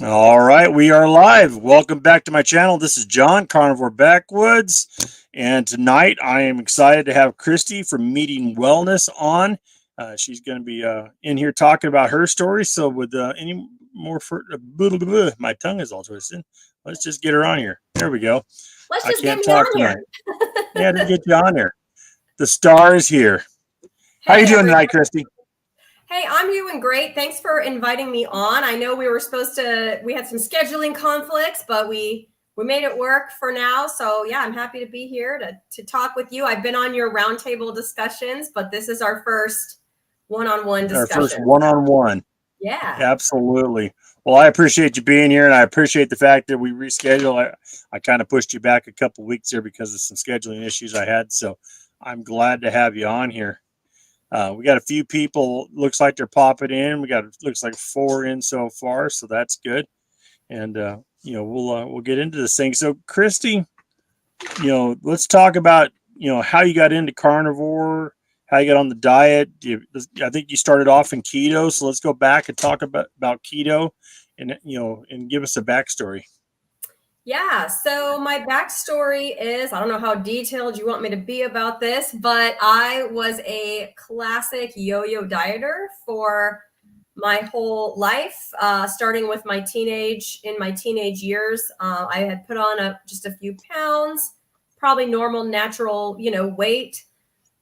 All right, we are live. Welcome back to my channel. This is John, Carnivore Backwoods, and tonight I am excited to have Cristie from Meeting Wellness on. She's going to be in here talking about her story. So, with any more my tongue is all twisted. Let's just get her on here. There we go. Let's I just get can't me talk on tonight. here. Yeah, to get you on there. The star is here. How you Hey, doing tonight, everybody. Cristie? Hey, I'm doing great. Thanks for inviting me on. I know we had some scheduling conflicts, but we made it work for now. So yeah, I'm happy to be here to talk with you. I've been on your roundtable discussions, but this is our first one-on-one Our first discussion. one-on-one. Yeah. Absolutely. Well, I appreciate you being here, and I appreciate the fact that we rescheduled. I kind of pushed you back a couple weeks there because of some scheduling issues I had. So I'm glad to have you on here. We got a few people. Looks like they're popping in. Looks like 4 in so far, so that's good. And we'll get into this thing. So Cristie, let's talk about how you got into carnivore, how you got on the diet. I think you started off in keto, so let's go back and talk about keto, and give us a backstory. Yeah, so my backstory is, I don't know how detailed you want me to be about this, but I was a classic yo-yo dieter for my whole life, starting with my teenage years. I had put on just a few pounds, probably normal, natural, weight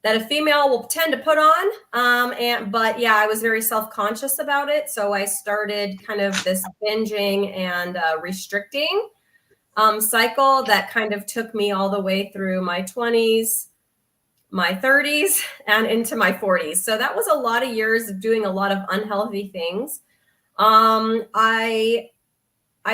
that a female will tend to put on. But yeah, I was very self-conscious about it. So I started kind of this binging and restricting cycle that kind of took me all the way through my 20s, my 30s, and into my 40s. So that was a lot of years of doing a lot of unhealthy things. I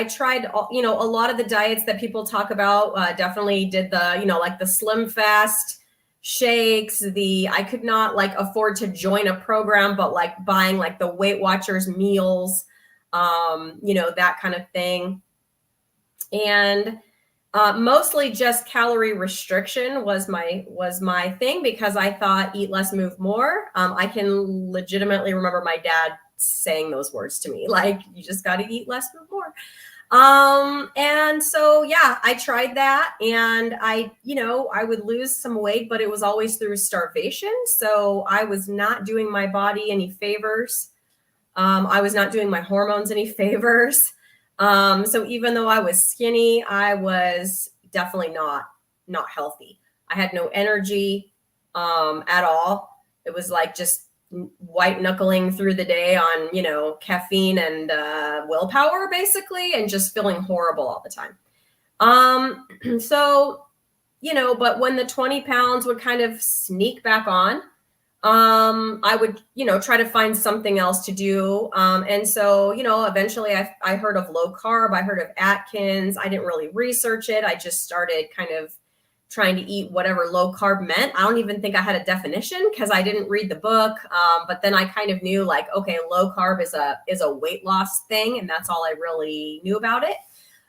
tried, a lot of the diets that people talk about. Definitely did the, like the Slim Fast shakes. I could not like afford to join a program, but like buying like the Weight Watchers meals, that kind of thing. And mostly just calorie restriction was my thing, because I thought eat less, move more. I can legitimately remember my dad saying those words to me, like, you just got to eat less, move more. And so, yeah, I tried that, and I would lose some weight, but it was always through starvation. So I was not doing my body any favors. I was not doing my hormones any favors. So even though I was skinny, I was definitely not healthy. I had no energy at all. It was like just white knuckling through the day on, caffeine and willpower, basically, and just feeling horrible all the time. So, but when the 20 pounds would kind of sneak back on, I would, try to find something else to do. And so, eventually I heard of low carb. I heard of Atkins. I didn't really research it. I just started kind of trying to eat whatever low carb meant. I don't even think I had a definition because I didn't read the book. But then I kind of knew, like, okay, low carb is a weight loss thing. And that's all I really knew about it.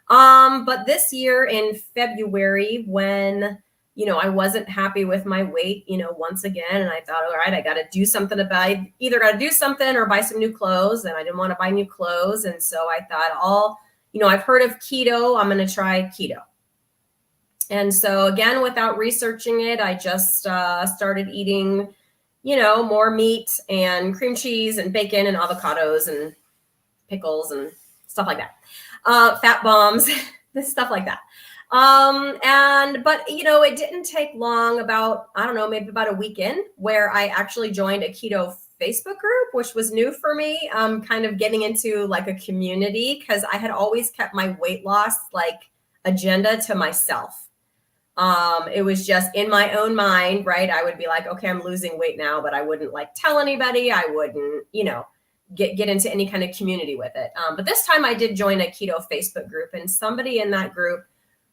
But this year in February, when I wasn't happy with my weight, once again. And I thought, all right, I got to do something about it. Either got to do something or buy some new clothes. And I didn't want to buy new clothes. And so I thought, I've heard of keto. I'm going to try keto. And so again, without researching it, I just started eating, more meat and cream cheese and bacon and avocados and pickles and stuff like that. Fat bombs, stuff like that. But it didn't take long, about, I don't know, maybe about a weekend, where I actually joined a keto Facebook group, which was new for me. Kind of getting into like a community, because I had always kept my weight loss like agenda to myself. It was just in my own mind, right? I would be like, okay, I'm losing weight now, but I wouldn't like tell anybody. I wouldn't, get into any kind of community with it. But this time I did join a keto Facebook group, and somebody in that group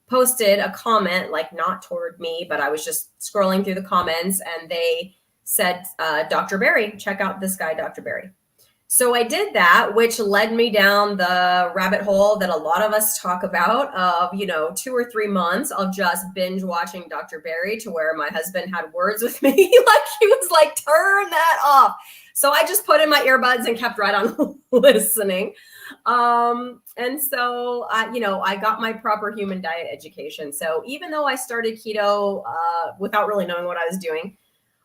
posted a comment, like not toward me, but I was just scrolling through the comments, and they said, Dr. Berry, check out this guy, Dr. Berry. So I did that, which led me down the rabbit hole that a lot of us talk about of, 2 or 3 months of just binge watching Dr. Barry to where my husband had words with me. Like he was like, turn that off. So I just put in my earbuds and kept right on listening. And so, I got my proper human diet education. So even though I started keto without really knowing what I was doing,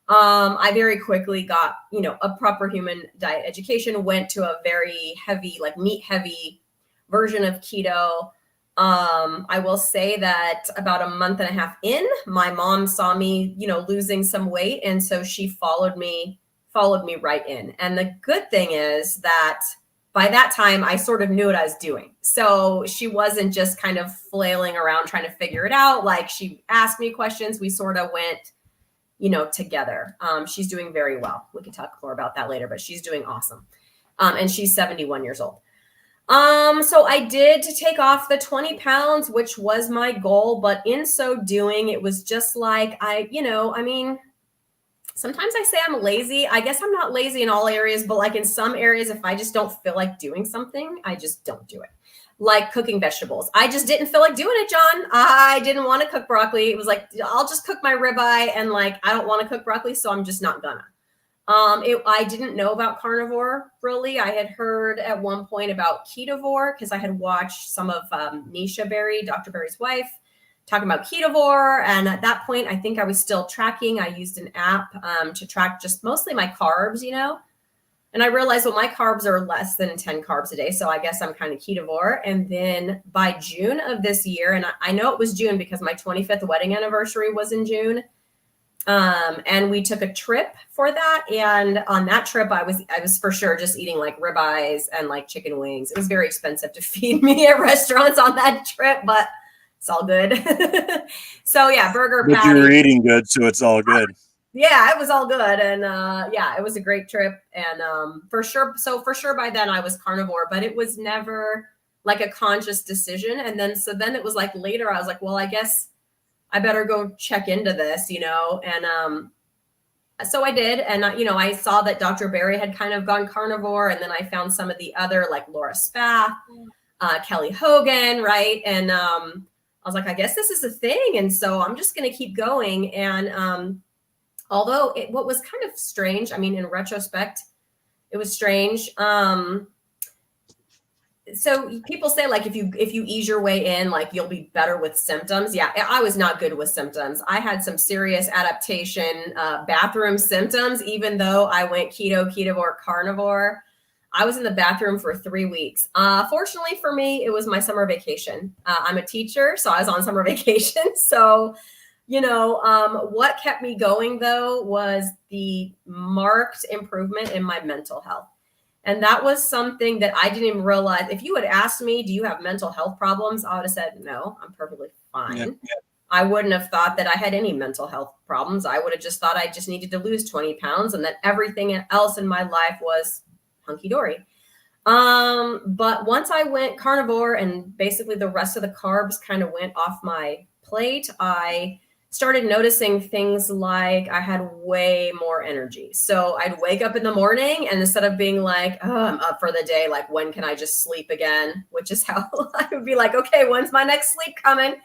I very quickly got, a proper human diet education, went to a very heavy, like meat heavy version of keto. I will say that about a month and a half in, my mom saw me, losing some weight. And so she followed me right in. And the good thing is that by that time, I sort of knew what I was doing. So she wasn't just kind of flailing around trying to figure it out. Like she asked me questions. We sort of went, together. She's doing very well. We can talk more about that later, but she's doing awesome. And she's 71 years old. So I did take off the 20 pounds, which was my goal, but in so doing, it was just like, sometimes I say I'm lazy. I guess I'm not lazy in all areas, but like in some areas, if I just don't feel like doing something, I just don't do it. Like cooking vegetables. I just didn't feel like doing it, John. I didn't want to cook broccoli. It was like, I'll just cook my ribeye and like, I don't want to cook broccoli, so I'm just not gonna. I didn't know about carnivore really. I had heard at one point about ketovore because I had watched some of Nisha Berry, Dr. Berry's wife, talking about ketovore. And at that point, I think I was still tracking. I used an app to track just mostly my carbs, And I realized, well, my carbs are less than 10 carbs a day. So I guess I'm kind of ketovore. And then by June of this year, and I know it was June because my 25th wedding anniversary was in June. And we took a trip for that. And on that trip, I was for sure just eating like ribeyes and like chicken wings. It was very expensive to feed me at restaurants on that trip, but it's all good. So yeah, burger patty. But you were eating good, so it's all good. Yeah, it was all good. And it was a great trip. And for sure by then I was carnivore, but it was never like a conscious decision. And then it was like later I was like, well, I guess I better go check into this, and so I did. And, I saw that Dr. Barry had kind of gone carnivore. And then I found some of the other like Laura Spath, Kelly Hogan, right? And I was like, I guess this is a thing. And so I'm just going to keep going. And although what was kind of strange, in retrospect, it was strange. So people say like, if you ease your way in, like you'll be better with symptoms. Yeah, I was not good with symptoms. I had some serious adaptation, bathroom symptoms, even though I went ketovore, carnivore. I was in the bathroom for 3 weeks. Fortunately for me, it was my summer vacation. I'm a teacher, so I was on summer vacation. So what kept me going though was the marked improvement in my mental health. And that was something that I didn't even realize. If you had asked me, do you have mental health problems? I would have said, no, I'm perfectly fine. Yeah. I wouldn't have thought that I had any mental health problems. I would have just thought I just needed to lose 20 pounds and that everything else in my life was hunky-dory. But once I went carnivore and basically the rest of the carbs kind of went off my plate, I started noticing things like I had way more energy. So I'd wake up in the morning and instead of being like, oh, I'm up for the day, like when can I just sleep again? Which is how I would be like, okay, when's my next sleep coming?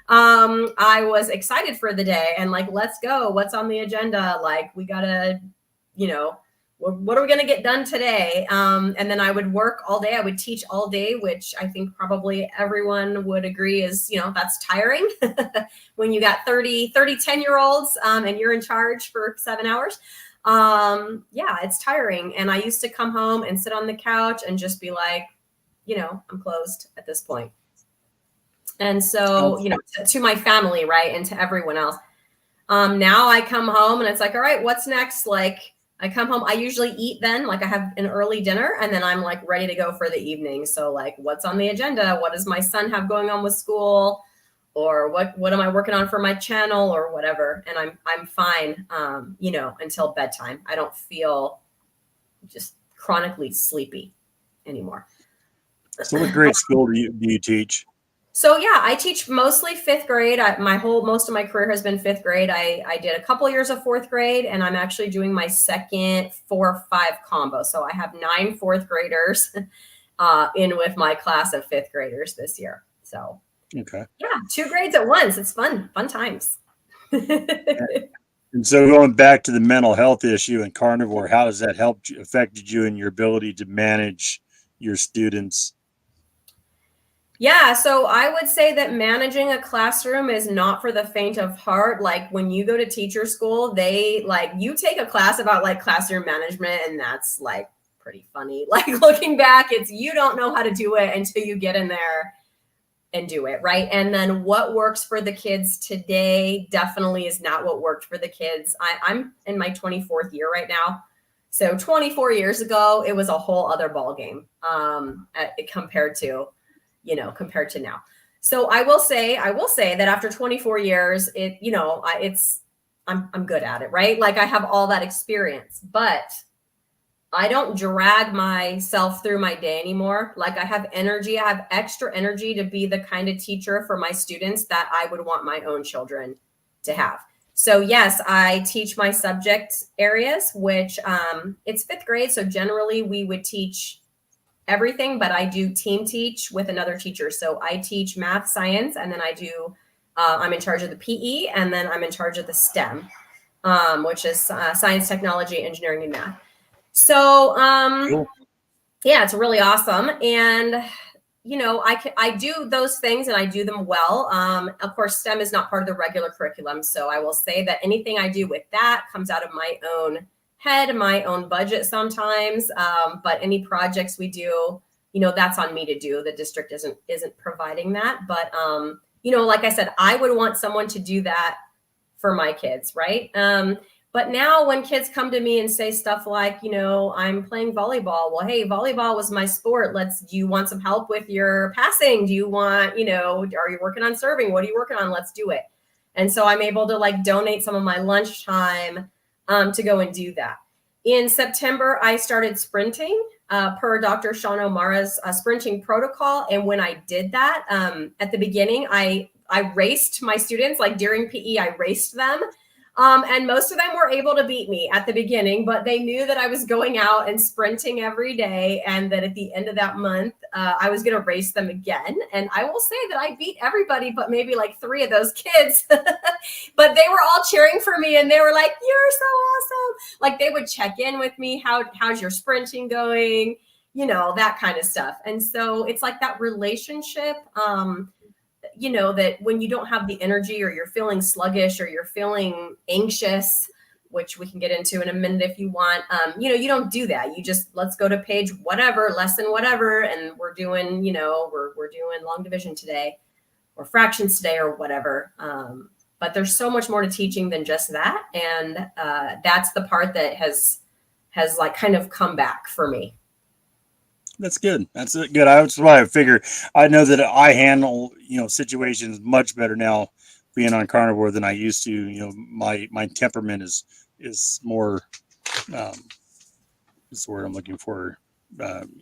I was excited for the day and like, let's go. What's on the agenda? Like we gotta, what are we going to get done today? And then I would work all day. I would teach all day, which I think probably everyone would agree is, that's tiring when you got 30, 10-year-olds and you're in charge for 7 hours. Yeah, it's tiring. And I used to come home and sit on the couch and just be like, I'm closed at this point. And so, to my family, right. And to everyone else. Now I come home and it's like, all right, what's next? Like, I come home, I usually eat then, like I have an early dinner and then I'm like ready to go for the evening. So like, what's on the agenda? What does my son have going on with school? Or what am I working on for my channel or whatever? And I'm fine, until bedtime. I don't feel just chronically sleepy anymore. So what grade school do you teach? So yeah, I teach mostly fifth grade. Most of my career has been fifth grade. I did a couple years of fourth grade, and I'm actually doing my second 4-5 combo. So I have 9 fourth graders in with my class of fifth graders this year. So Okay. yeah, 2 grades at once. It's fun times. And so going back to the mental health issue and carnivore, how has that affected you in your ability to manage your students? Yeah, so I would say that managing a classroom is not for the faint of heart. Like when you go to teacher school, they like you take a class about like classroom management, and that's like pretty funny. Like looking back, it's you don't know how to do it until you get in there and do it, right? And then what works for the kids today definitely is not what worked for the kids. I'm in my 24th year right now. So 24 years ago, it was a whole other ball game compared to, compared to now. So I will say that after 24 years, I'm good at it, right? Like I have all that experience, but I don't drag myself through my day anymore. Like I have energy, I have extra energy to be the kind of teacher for my students that I would want my own children to have. So yes, I teach my subject areas, which it's fifth grade. So generally we would teach everything, but I do team teach with another teacher. So I teach math, science, and then I'm in charge of the PE, and then I'm in charge of the STEM, which is science, technology, engineering, and math. So, Cool. yeah, it's really awesome. And, I do those things and I do them well. Of course, STEM is not part of the regular curriculum. So I will say that anything I do with that comes out of my own head, my own budget sometimes. But any projects we do, that's on me to do. The district isn't providing that. But, like I said, I would want someone to do that for my kids, right? But now when kids come to me and say stuff like, I'm playing volleyball. Well, hey, volleyball was my sport. Do you want some help with your passing? Do you want, are you working on serving? What are you working on? Let's do it. And so I'm able to like donate some of my lunchtime to go and do that. In September, I started sprinting per Dr. Sean O'Mara's sprinting protocol. And when I did that, at the beginning, I raced my students, like during PE, I raced them. And most of them were able to beat me at the beginning, but they knew that I was going out and sprinting every day, and that at the end of that month, I was going to race them again. And I will say that I beat everybody, but maybe like 3 of those kids. But they were all cheering for me, and they were like, "You're so awesome!" Like they would check in with me. How's your sprinting going? That kind of stuff. And so it's like that relationship. That when you don't have the energy, or you're feeling sluggish, or you're feeling anxious, which we can get into in a minute if you want, you don't do that. You just, let's go to page whatever, lesson whatever, and we're doing, we're doing long division today, or fractions today, or whatever. But there's so much more to teaching than just that. And that's the part that has like kind of come back for me. That's good. That's good. That's why I figure. I know that I handle, situations much better now being on carnivore than I used to. My temperament is more, what's the word I'm looking for?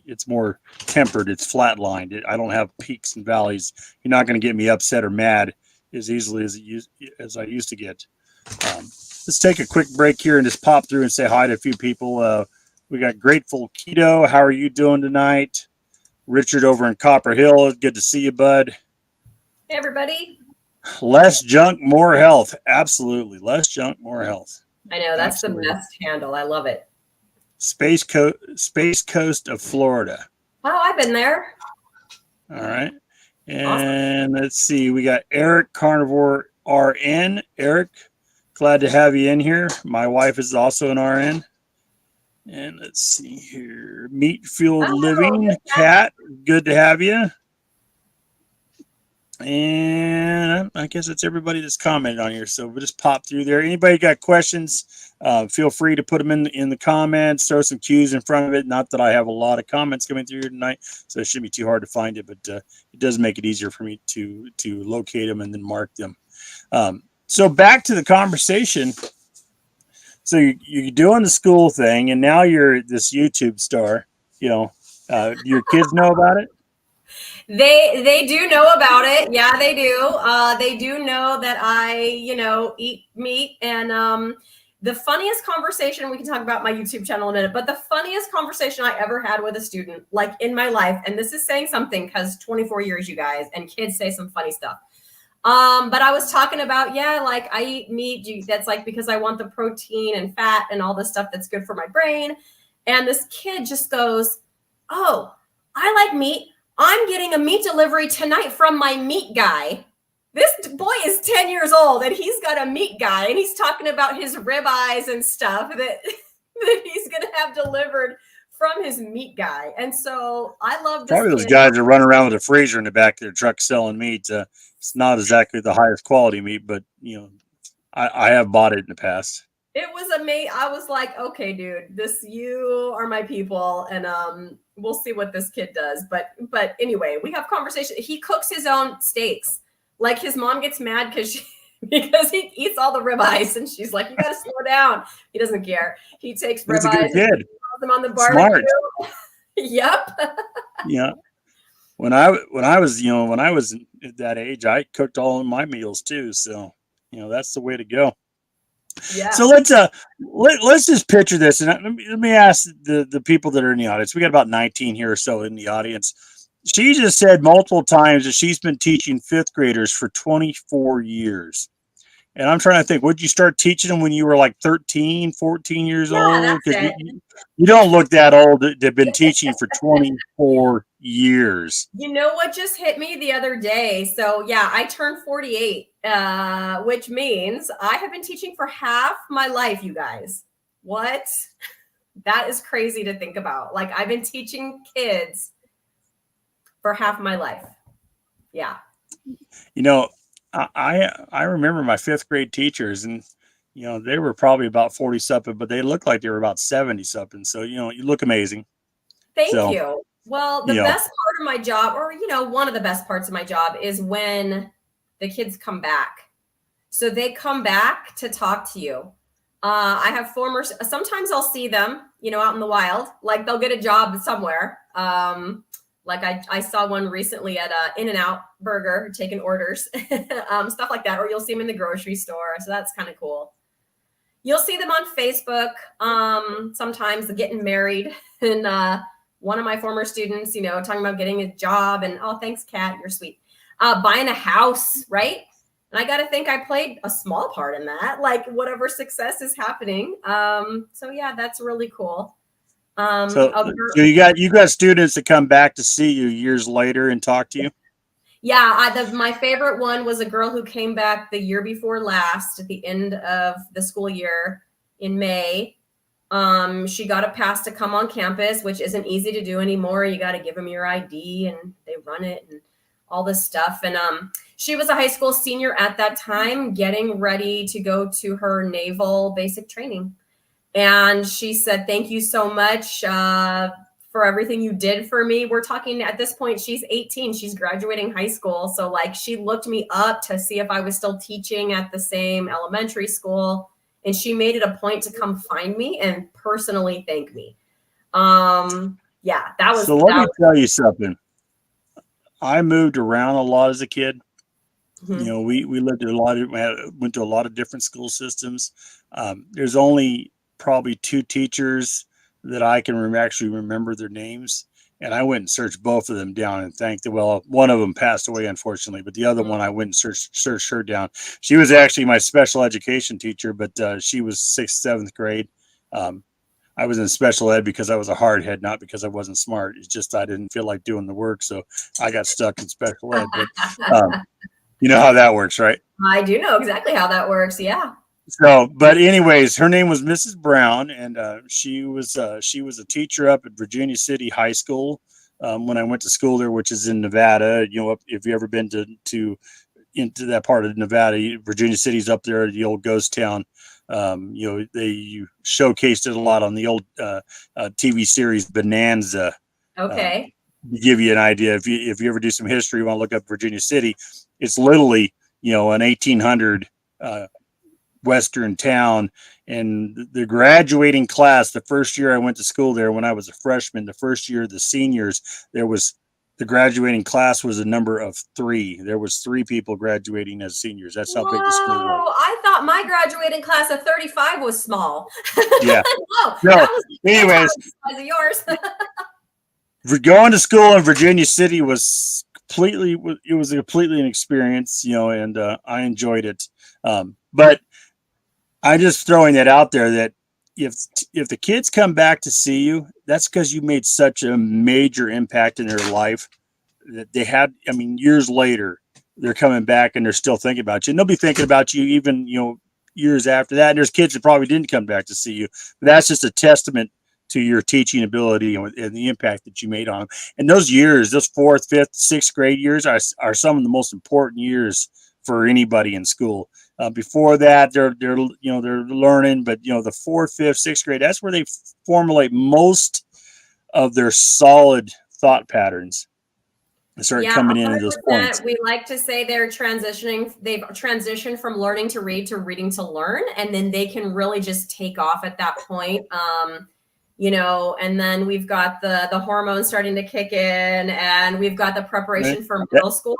It's more tempered. It's flatlined. I don't have peaks and valleys. You're not going to get me upset or mad as easily as I used to get. Let's take a quick break here and just pop through and say hi to a few people. We got Grateful Keto. How are you doing tonight? Richard over in Copper Hill. Good to see you, bud. Hey, everybody. Less junk, more health. Absolutely. Less junk, more health. I know. That's Absolutely. The best handle. I love it. Space Coast of Florida. Oh, I've been there. All right. And Let's see. We got Eric Carnivore RN. Eric, glad to have you in here. My wife is also an RN. And let's see here. Meat Fueled Living. Kat, good to have you. And I guess that's everybody that's commented on here. So we'll just pop through there. Anybody got questions, feel free to put them in the comments. Throw some cues in front of it. Not that I have a lot of comments coming through here tonight, so it shouldn't be too hard to find it. But it does make it easier for me to locate them and then mark them. So back to the conversation. So you're doing the school thing, and now you're this YouTube star. Your kids know about it? They do know about it. Yeah, they do. They do know that I, eat meat. And the funniest conversation, we can talk about my YouTube channel in a minute, but the funniest conversation I ever had with a student, like in my life, and this is saying something because 24 years, you guys, and kids say some funny stuff. But I was talking about, like I eat meat. That's like because I want the protein and fat and all this stuff that's good for my brain. And this kid just goes, "Oh, I like meat. I'm getting a meat delivery tonight from my meat guy." This boy is 10 years old and he's got a meat guy and he's talking about his ribeyes and stuff that, that he's going to have delivered from his meat guy. And so I love this. Probably those guys that run around with a freezer in the back of their truck selling meat. It's not exactly the highest quality meat, but I have bought it in the past. It was amazing. I was like, okay, dude, you are my people. And we'll see what this kid does. But anyway, we have conversation. He cooks his own steaks. Like his mom gets mad because he eats all the ribeyes. And she's like, you got to slow down. He doesn't care. He takes ribeyes and throws them on the barbecue. Smart. Yep. Yeah. When I was at that age, I cooked all of my meals too. So, that's the way to go. Yeah. So let's just picture this, and let me ask the people that are in the audience. We got about 19 here or so in the audience. She just said multiple times that she's been teaching fifth graders for 24 years. And I'm trying to think, would you start teaching them when you were like 13, 14 years old? Because you don't look that old. They've been teaching for 24 years. You know what just hit me the other day? So yeah, I turned 48, which means I have been teaching for half my life, you guys. What? That is crazy to think about. Like I've been teaching kids for half my life. Yeah. I remember my fifth grade teachers, and they were probably about 40 something, but they looked like they were about 70 something. So you look amazing. Thank you. Well, the best part of my job, or one of the best parts of my job, is when the kids come back. So they come back to talk to you. I have sometimes I'll see them, out in the wild, like they'll get a job somewhere. Like I saw one recently at In-N-Out Burger taking orders, stuff like that. Or you'll see them in the grocery store. So that's kind of cool. You'll see them on Facebook. Sometimes getting married. And one of my former students, talking about getting a job. And oh, thanks, Kat, you're sweet. Buying a house, right? And I got to think I played a small part in that, like whatever success is happening. So yeah, that's really cool. So you got students that come back to see you years later and talk to you? Yeah, my favorite one was a girl who came back the year before last at the end of the school year in May. She got a pass to come on campus, which isn't easy to do anymore. You got to give them your ID and they run it and all this stuff. And she was a high school senior at that time, getting ready to go to her naval basic training. And she said, thank you so much for everything you did for me. We're talking at this point, she's 18. She's graduating high school. So like she looked me up to see if I was still teaching at the same elementary school. And she made it a point to come find me and personally thank me. Yeah, that was. So let me tell you something. I moved around a lot as a kid. Mm-hmm. We lived in went to a lot of different school systems. There's only probably two teachers that I can actually remember their names. And I went and searched both of them down and thanked them. Well, one of them passed away, unfortunately, but the other one I went and searched her down. She was actually my special education teacher, but she was 6th, 7th grade. I was in special ed because I was a hard head, not because I wasn't smart. It's just I didn't feel like doing the work, so I got stuck in special ed. But you know how that works, right? I do know exactly how that works, yeah. So, but anyways, her name was Mrs. Brown, and she was a teacher up at Virginia City High School when I went to school there, which is in Nevada. If you ever been into that part of Nevada, Virginia City's up there, the old ghost town. They showcased it a lot on the old TV series Bonanza. Okay. To give you an idea, if you ever do some history, you want to look up Virginia City. It's literally an 1800 Western town, and the graduating class, the first year I went to school there when I was a freshman, the first year the seniors, there was the graduating class was a number of 3. There was 3 people graduating as seniors. That's how big the school was. Whoa, I thought my graduating class of 35 was small. Yeah. Whoa, No. that was Anyways, the size of yours. going to school in Virginia City was completely an experience, and I enjoyed it. But I'm just throwing that out there that if the kids come back to see you, that's because you made such a major impact in their life that they had. I mean, years later, they're coming back and they're still thinking about you. And they'll be thinking about you even, years after that. And there's kids that probably didn't come back to see you. But that's just a testament to your teaching ability and the impact that you made on them. And those years, those 4th, 5th, 6th grade years are some of the most important years for anybody in school. Before that, they're learning, but the 4th, 5th, 6th grade, that's where they formulate most of their solid thought patterns and start coming in at those points. We like to say they've transitioned from learning to read to reading to learn, and then they can really just take off at that point. And then we've got the hormones starting to kick in, and we've got the preparation for middle school.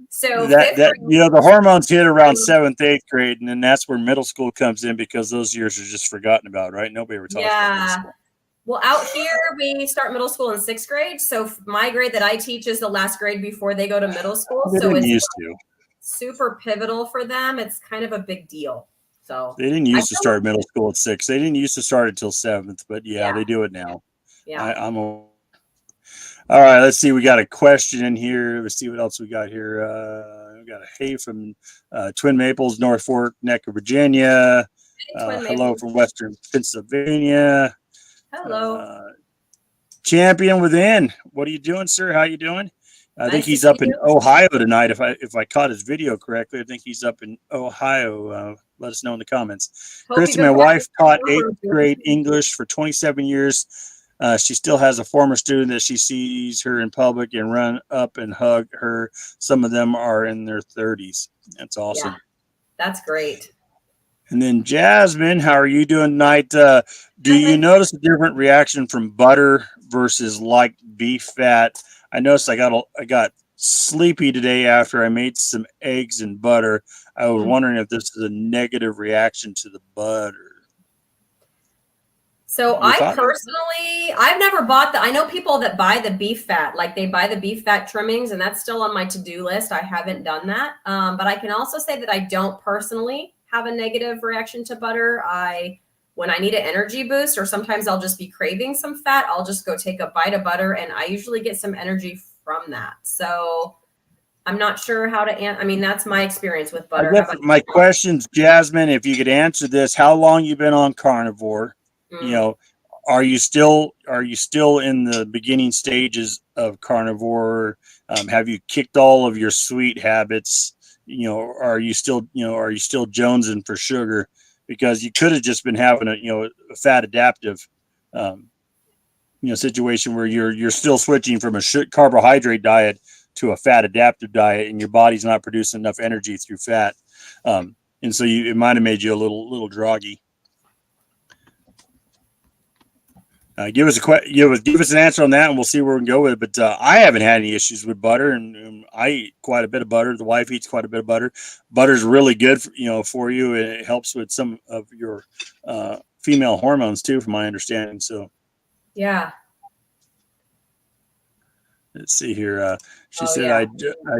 So the hormones hit around 7th, 8th grade, and then that's where middle school comes in because those years are just forgotten about, right? Nobody ever talks about middle school. Well, out here we start middle school in 6th grade. So my grade that I teach is the last grade before they go to middle school. So it's super pivotal for them. It's kind of a big deal. So they didn't used to start middle school at 6. They didn't used to start until 7th, but they do it now. Yeah. All right, let's see. We got a question in here. Let's see what else we got here. We got a hey from Twin Maples, North Fork, Neck of Virginia. Hello from Western Pennsylvania. Hello. Champion Within. What are you doing, sir? How you doing? I think he's up in Ohio tonight. If I caught his video correctly, I think he's up in Ohio. Let us know in the comments. Cristie, my wife, taught 8th grade English for 27 years. She still has a former student that she sees her in public and run up and hug her. Some of them are in their 30s. That's awesome. Yeah, that's great. And then Jasmine, how are you doing tonight? Do you notice a different reaction from butter versus like beef fat? I noticed I got sleepy today after I made some eggs and butter. I was wondering if this is a negative reaction to the butter. So I personally, I've never bought I know people that buy the beef fat, like they buy the beef fat trimmings, and that's still on my to-do list. I haven't done that. But I can also say that I don't personally have a negative reaction to butter. When I need an energy boost, or sometimes I'll just be craving some fat, I'll just go take a bite of butter, and I usually get some energy from that. So I'm not sure how to answer. I mean, that's my experience with butter. My question's, Jasmine, if you could answer this, how long you been on Carnivore? Are you still in the beginning stages of Carnivore? Have you kicked all of your sweet habits? Are you still jonesing for sugar? Because you could have just been having a fat adaptive, situation where you're still switching from a carbohydrate diet to a fat adaptive diet, and your body's not producing enough energy through fat, and so it might have made you a little groggy. Give us an answer on that, and we'll see where we can go with it. But I haven't had any issues with butter, and I eat quite a bit of butter. The wife eats quite a bit of butter. Butter's really good, for you. It helps with some of your female hormones too, from my understanding. So, yeah. Let's see here. She said, I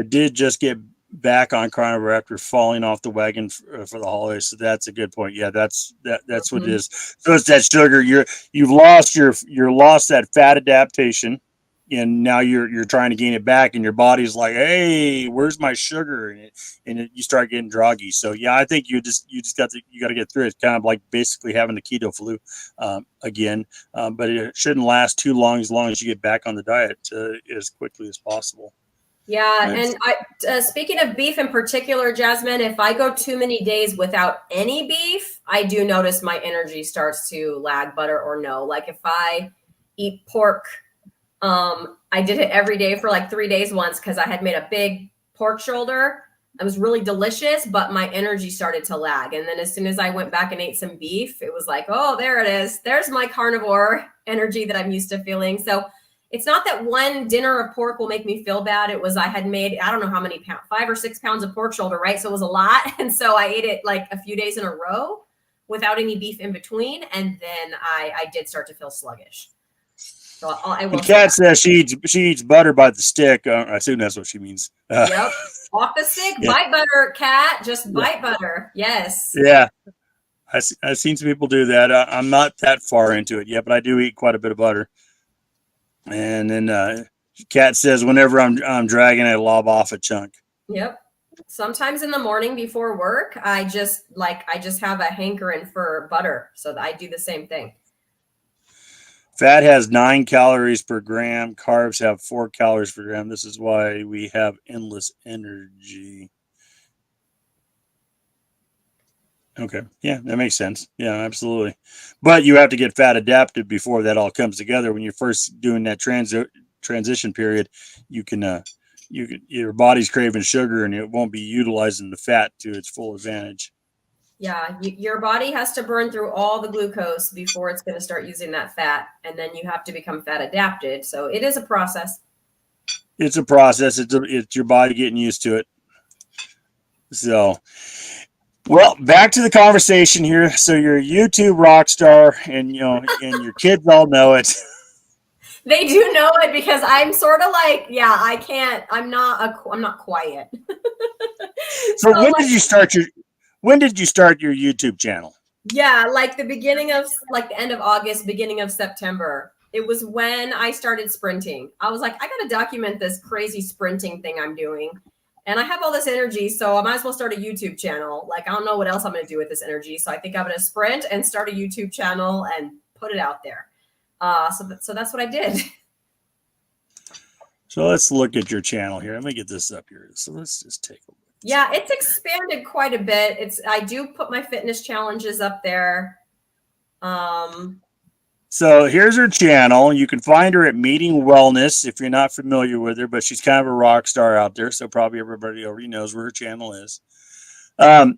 did just get back on Carnivore after falling off the wagon for the holidays. So that's a good point. Yeah, that's what it is. So it's that sugar. You've lost that fat adaptation, and now you're trying to gain it back, and your body's like, hey, where's my sugar? And you start getting groggy. So yeah, I think you got to get through it. It's kind of like basically having the keto flu again, but it shouldn't last too long, as long as you get back on the diet as quickly as possible. Yeah. And speaking of beef in particular, Jasmine, if I go too many days without any beef, I do notice my energy starts to lag, butter or no. Like if I eat pork, I did it every day for like 3 days once because I had made a big pork shoulder. It was really delicious, but my energy started to lag. And then as soon as I went back and ate some beef, it was like, oh, there it is. There's my carnivore energy that I'm used to feeling. So it's not that one dinner of pork will make me feel bad. It was, I had made, I don't know how many pounds, 5 or 6 pounds of pork shoulder, right? So it was a lot. And so I ate it like a few days in a row without any beef in between. And then I did start to feel sluggish. So I will. And Kat says she eats butter by the stick. I assume that's what she means. Yep. Off the stick, yeah. bite butter, Kat. Just bite butter. Yes. Yeah. I've seen some people do that. I'm not that far into it yet, but I do eat quite a bit of butter. And then Kat says whenever I'm dragging, I lob off a chunk. Yep. Sometimes in the morning before work, I just have a hankering for butter. So I do the same thing. Fat has 9 calories per gram. Carbs have 4 calories per gram. This is why we have endless energy. Okay. Yeah, that makes sense. Yeah, absolutely. But you have to get fat adapted before that all comes together. When you're first doing that transition period, your body's craving sugar and it won't be utilizing the fat to its full advantage. Yeah, your body has to burn through all the glucose before it's going to start using that fat. And then you have to become fat adapted. So it is a process. It's a process. It's your body getting used to it. So, well, back to the conversation here. So you're a YouTube rock star and, and your kids all know it. They do know it because I'm sort of like, yeah, I can't, I'm not quiet. So when did you start your YouTube channel? Yeah, like the end of August, beginning of September. It was when I started sprinting. I was like, I got to document this crazy sprinting thing I'm doing. And I have all this energy, so I might as well start a YouTube channel. Like, I don't know what else I'm going to do with this energy. So I think I'm going to sprint and start a YouTube channel and put it out there. So that's what I did. So let's look at your channel here. Let me get this up here. So let's just take a look. Yeah, it's expanded quite a bit. I do put my fitness challenges up there. So here's her channel. You can find her at Meeting Wellness if you're not familiar with her, but she's kind of a rock star out there. So probably everybody already knows where her channel is. You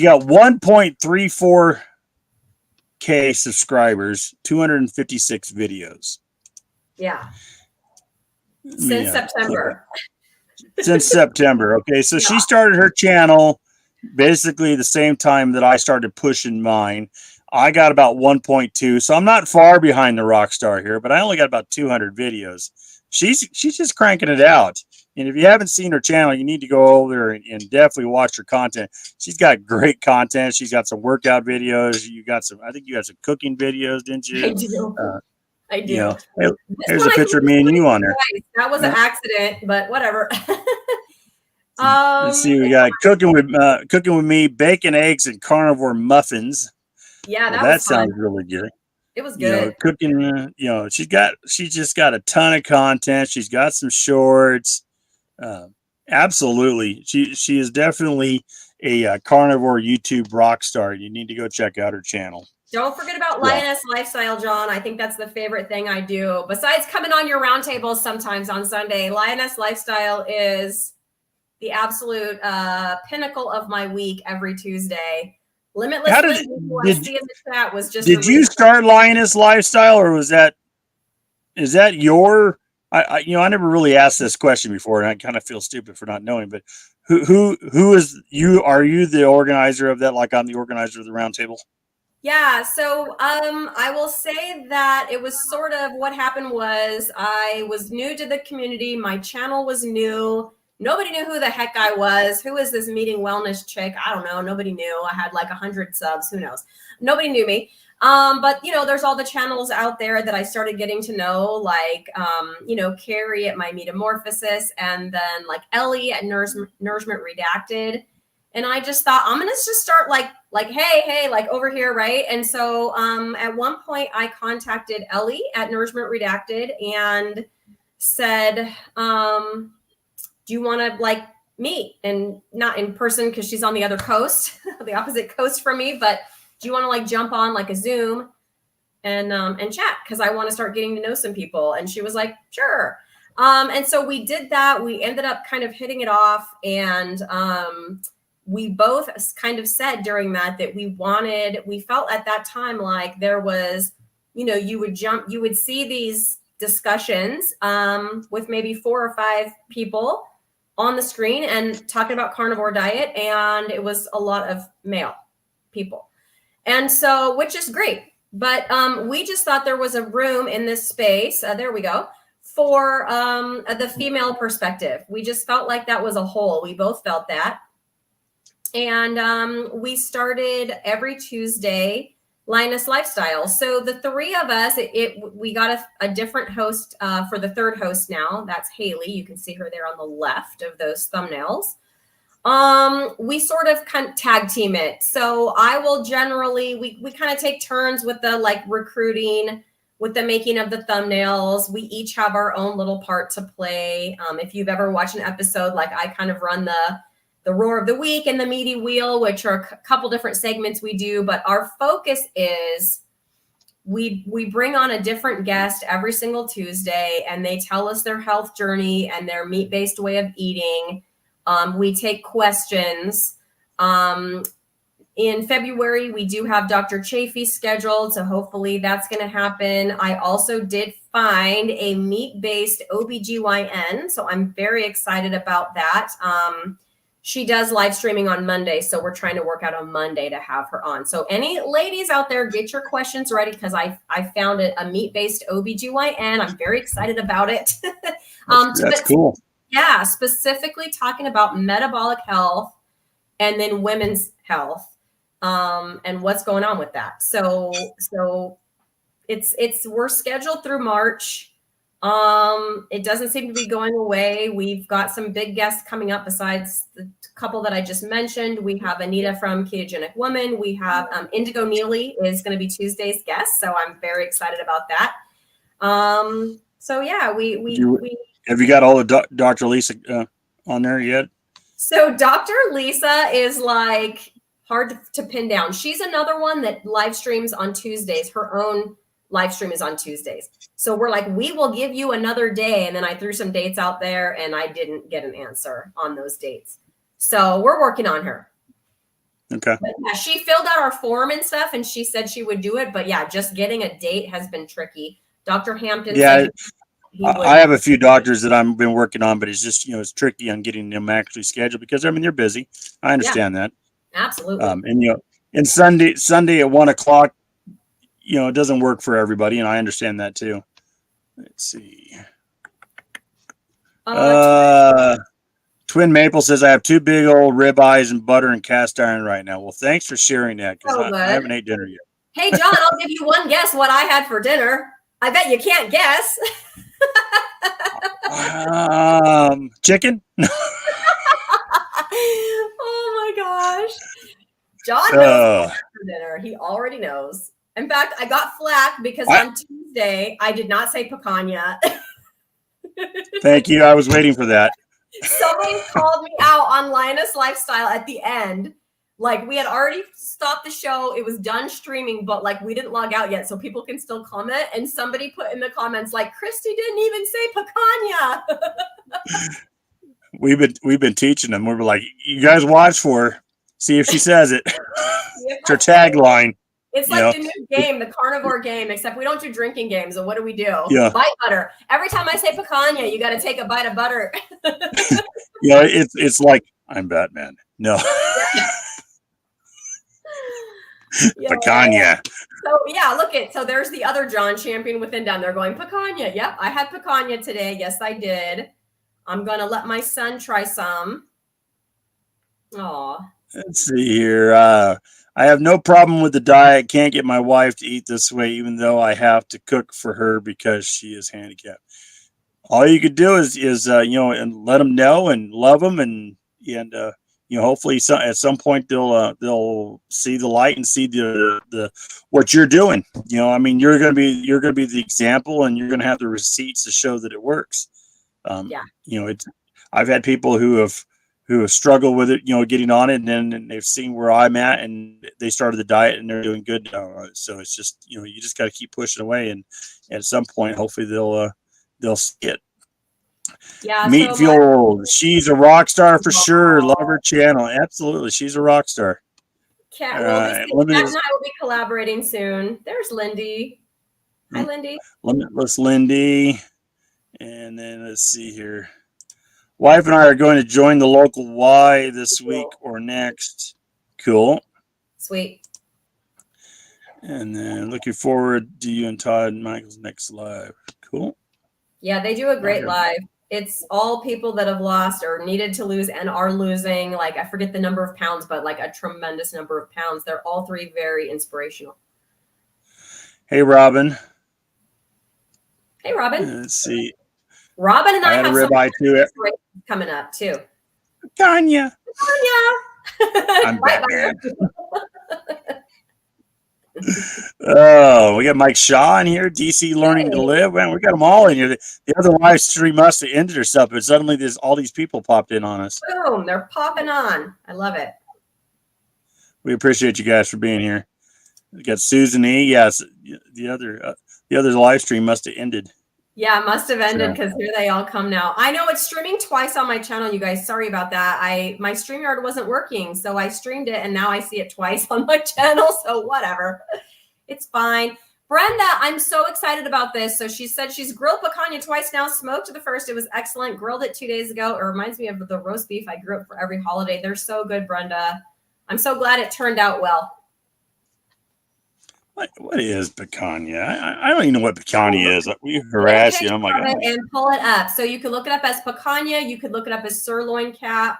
got 1.34K subscribers, 256 videos. Yeah. Since September. Since September. Okay. So she started her channel basically the same time that I started pushing mine. I got about 1.2. So I'm not far behind the rock star here, but I only got about 200 videos. She's just cranking it out. And if you haven't seen her channel, you need to go over there and definitely watch her content. She's got great content. She's got some workout videos. I think you got some cooking videos, didn't you? I do. I do. There's a picture of me and you on there. That was an accident, but whatever. Let's see. We got cooking with me, bacon, eggs, and carnivore muffins. Yeah, that sounds really good. It was good. Cooking. She's just got a ton of content. She's got some shorts. Absolutely, she is definitely a carnivore YouTube rock star. You need to go check out her channel. Don't forget about Lioness Lifestyle, John. I think that's the favorite thing I do. Besides coming on your roundtables sometimes on Sunday, Lioness Lifestyle is the absolute pinnacle of my week every Tuesday. Limitless who I see in the chat was just. Did you start Lioness Lifestyle, or is that your? I never really asked this question before, and I kind of feel stupid for not knowing. But who is you? Are you the organizer of that? Like I'm the organizer of the roundtable. Yeah, so I will say that it was sort of what happened was I was new to the community. My channel was new. Nobody knew who the heck I was. Who is this Meeting Wellness chick? I don't know. Nobody knew. I had like 100 subs. Who knows? Nobody knew me. But there's all the channels out there that I started getting to know, like Carrie at My Metamorphosis, and then like Ellie at Nourishment Redacted. And I just thought, I'm going to just start like, hey, like over here, right? And so at one point I contacted Ellie at Nourishment Redacted and said, do you want to like meet? And not in person because she's on the other coast, the opposite coast from me, but do you want to like jump on like a Zoom and chat? Because I want to start getting to know some people. And she was like, sure. And so we did that. We ended up kind of hitting it off, and we both kind of said during that we felt at that time like there was, you would see these discussions with maybe 4 or 5 people on the screen and talking about carnivore diet. And it was a lot of male people. And so, which is great. But we just thought there was a room in this space. There we go. For the female perspective. We just felt like that was a hole. We both felt that. And we started every Tuesday Linus Lifestyle. So the 3 of us, we got a different host for the 3rd host now. That's Haley. You can see her there on the left of those thumbnails. We sort of kind of tag team it. So I will generally, we kind of take turns with the like recruiting, with the making of the thumbnails. We each have our own little part to play. If you've ever watched an episode, like I kind of run the roar of the week and the meaty wheel, which are a couple different segments we do, but our focus is we bring on a different guest every single Tuesday, and they tell us their health journey and their meat-based way of eating. We take questions. In February, we do have Dr. Chafee scheduled, so hopefully that's going to happen. I also did find a meat-based OBGYN, so I'm very excited about that. She does live streaming on Monday, so we're trying to work out on Monday to have her on. So any ladies out there, get your questions ready, because I found a meat-based OBGYN. I'm very excited about it. That's cool. Yeah, specifically talking about metabolic health and then women's health, and what's going on with that. So we're scheduled through March. It doesn't seem to be going away. We've got some big guests coming up besides the couple that I just mentioned. We have Anita from Ketogenic Woman. We have Indigo Neely is going to be Tuesday's guest, so I'm very excited about that. So yeah, we have you got all the Dr. Lisa on there yet? So Dr. Lisa is like hard to pin down. She's another one that live streams on Tuesdays. Her own live stream is on Tuesdays. So we're like, we will give you another day. And then I threw some dates out there and I didn't get an answer on those dates. So we're working on her. Okay. But yeah, she filled out our form and stuff and she said she would do it. But yeah, just getting a date has been tricky. Dr. Hampton said I have a few doctors that I've been working on, but it's just, it's tricky on getting them actually scheduled because, they're busy. I understand that. Absolutely. And Sunday at 1:00, it doesn't work for everybody. And I understand that too. Let's see. Twin Maple says, I have 2 big old ribeyes and butter and cast iron right now. Well, thanks for sharing that, because I haven't ate dinner yet. Hey, John, I'll give you one guess what I had for dinner. I bet you can't guess. Chicken. Oh my gosh. John knows for dinner. He already knows. In fact, I got flack because on Tuesday, I did not say picanha. Thank you. I was waiting for that. Somebody called me out on Linus Lifestyle at the end. Like, we had already stopped the show. It was done streaming, but like we didn't log out yet, so people can still comment. And somebody put in the comments like, Cristie didn't even say picanha. We've been teaching them. We were like, you guys watch for her. See if she says it. It's her tagline. It's like the new game, the carnivore game, except we don't do drinking games. So what do we do? Yeah. Bite butter. Every time I say picanha, you got to take a bite of butter. It's like, I'm Batman. No. Picanha. So yeah, so there's the other John champion within down there going picanha. Yep, I had picanha today. Yes, I did. I'm gonna let my son try some. Aw. Let's see here. I have no problem with the diet. Can't get my wife to eat this way, even though I have to cook for her because she is handicapped. All you could do is and let them know and love them, and hopefully at some point they'll see the light and see the what you're doing. You're gonna be the example, and you're gonna have the receipts to show that it works. I've had people who have struggled with it, getting on it, and then they've seen where I'm at, and they started the diet, and they're doing good now. So it's just, you just got to keep pushing away, and at some point, hopefully they'll see it. Yeah. Meat Fuel, she's a rock star for sure. Love her channel, absolutely. She's a rock star. Kat and I will be collaborating soon. There's Lindy. Hi, Lindy. Limitless Lindy. And then let's see here. Wife and I are going to join the local Y this week or next. Cool. Sweet. And then looking forward to you and Todd and Michael's next live. Cool. Yeah, they do a great live. It's all people that have lost or needed to lose and are losing. Like, I forget the number of pounds, but like a tremendous number of pounds. They're all three very inspirational. Hey, Robin. Hey, Robin. Let's see. Robin and I had have a ribeye too coming up too. Tanya. I'm Batman. Oh, we got Mike Shaw in here. DC Learning to Live. Man, we got them all in here. The other live stream must have ended or something, but suddenly there's all these people popped in on us. Boom, they're popping on. I love it. We appreciate you guys for being here. We got Susan E. Yes, the other live stream must have ended. Yeah, it must have ended because here they all come now. I know it's streaming twice on my channel, you guys. Sorry about that. My StreamYard wasn't working, so I streamed it, and now I see it twice on my channel, so whatever. It's fine. Brenda, I'm so excited about this. So she said she's grilled picanha twice now, smoked the first. It was excellent. Grilled it 2 days ago. It reminds me of the roast beef I grew up for every holiday. They're so good, Brenda. I'm so glad it turned out well. What is picanha? I don't even know what picanha is. We harass you. I'm like, oh. And pull it up. So you could look it up as picanha. You could look it up as sirloin cap.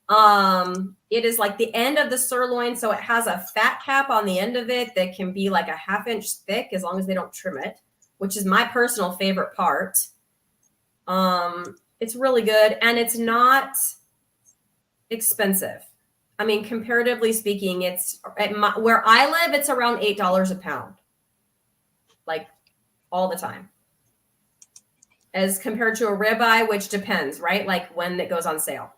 It is like the end of the sirloin, so it has a fat cap on the end of it that can be like a 1/2 inch thick as long as they don't trim it, which is my personal favorite part. It's really good, and it's not expensive. I mean, comparatively speaking, it's where I live, it's around $8 a pound, like all the time, as compared to a ribeye, which depends, right? Like when it goes on sale.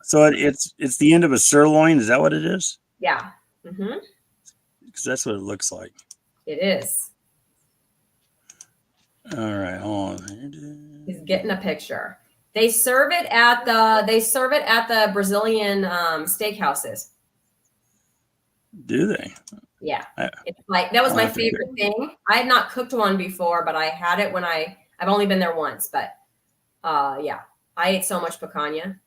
So it's the end of a sirloin. Is that what it is? Yeah. Because that's what it looks like. It is. All right, hold on. He's getting a picture. They serve it at the Brazilian steakhouses. Do they? Yeah. It's like that was my favorite thing. I had not cooked one before, but I had it when I've only been there once, but yeah. I ate so much picanha.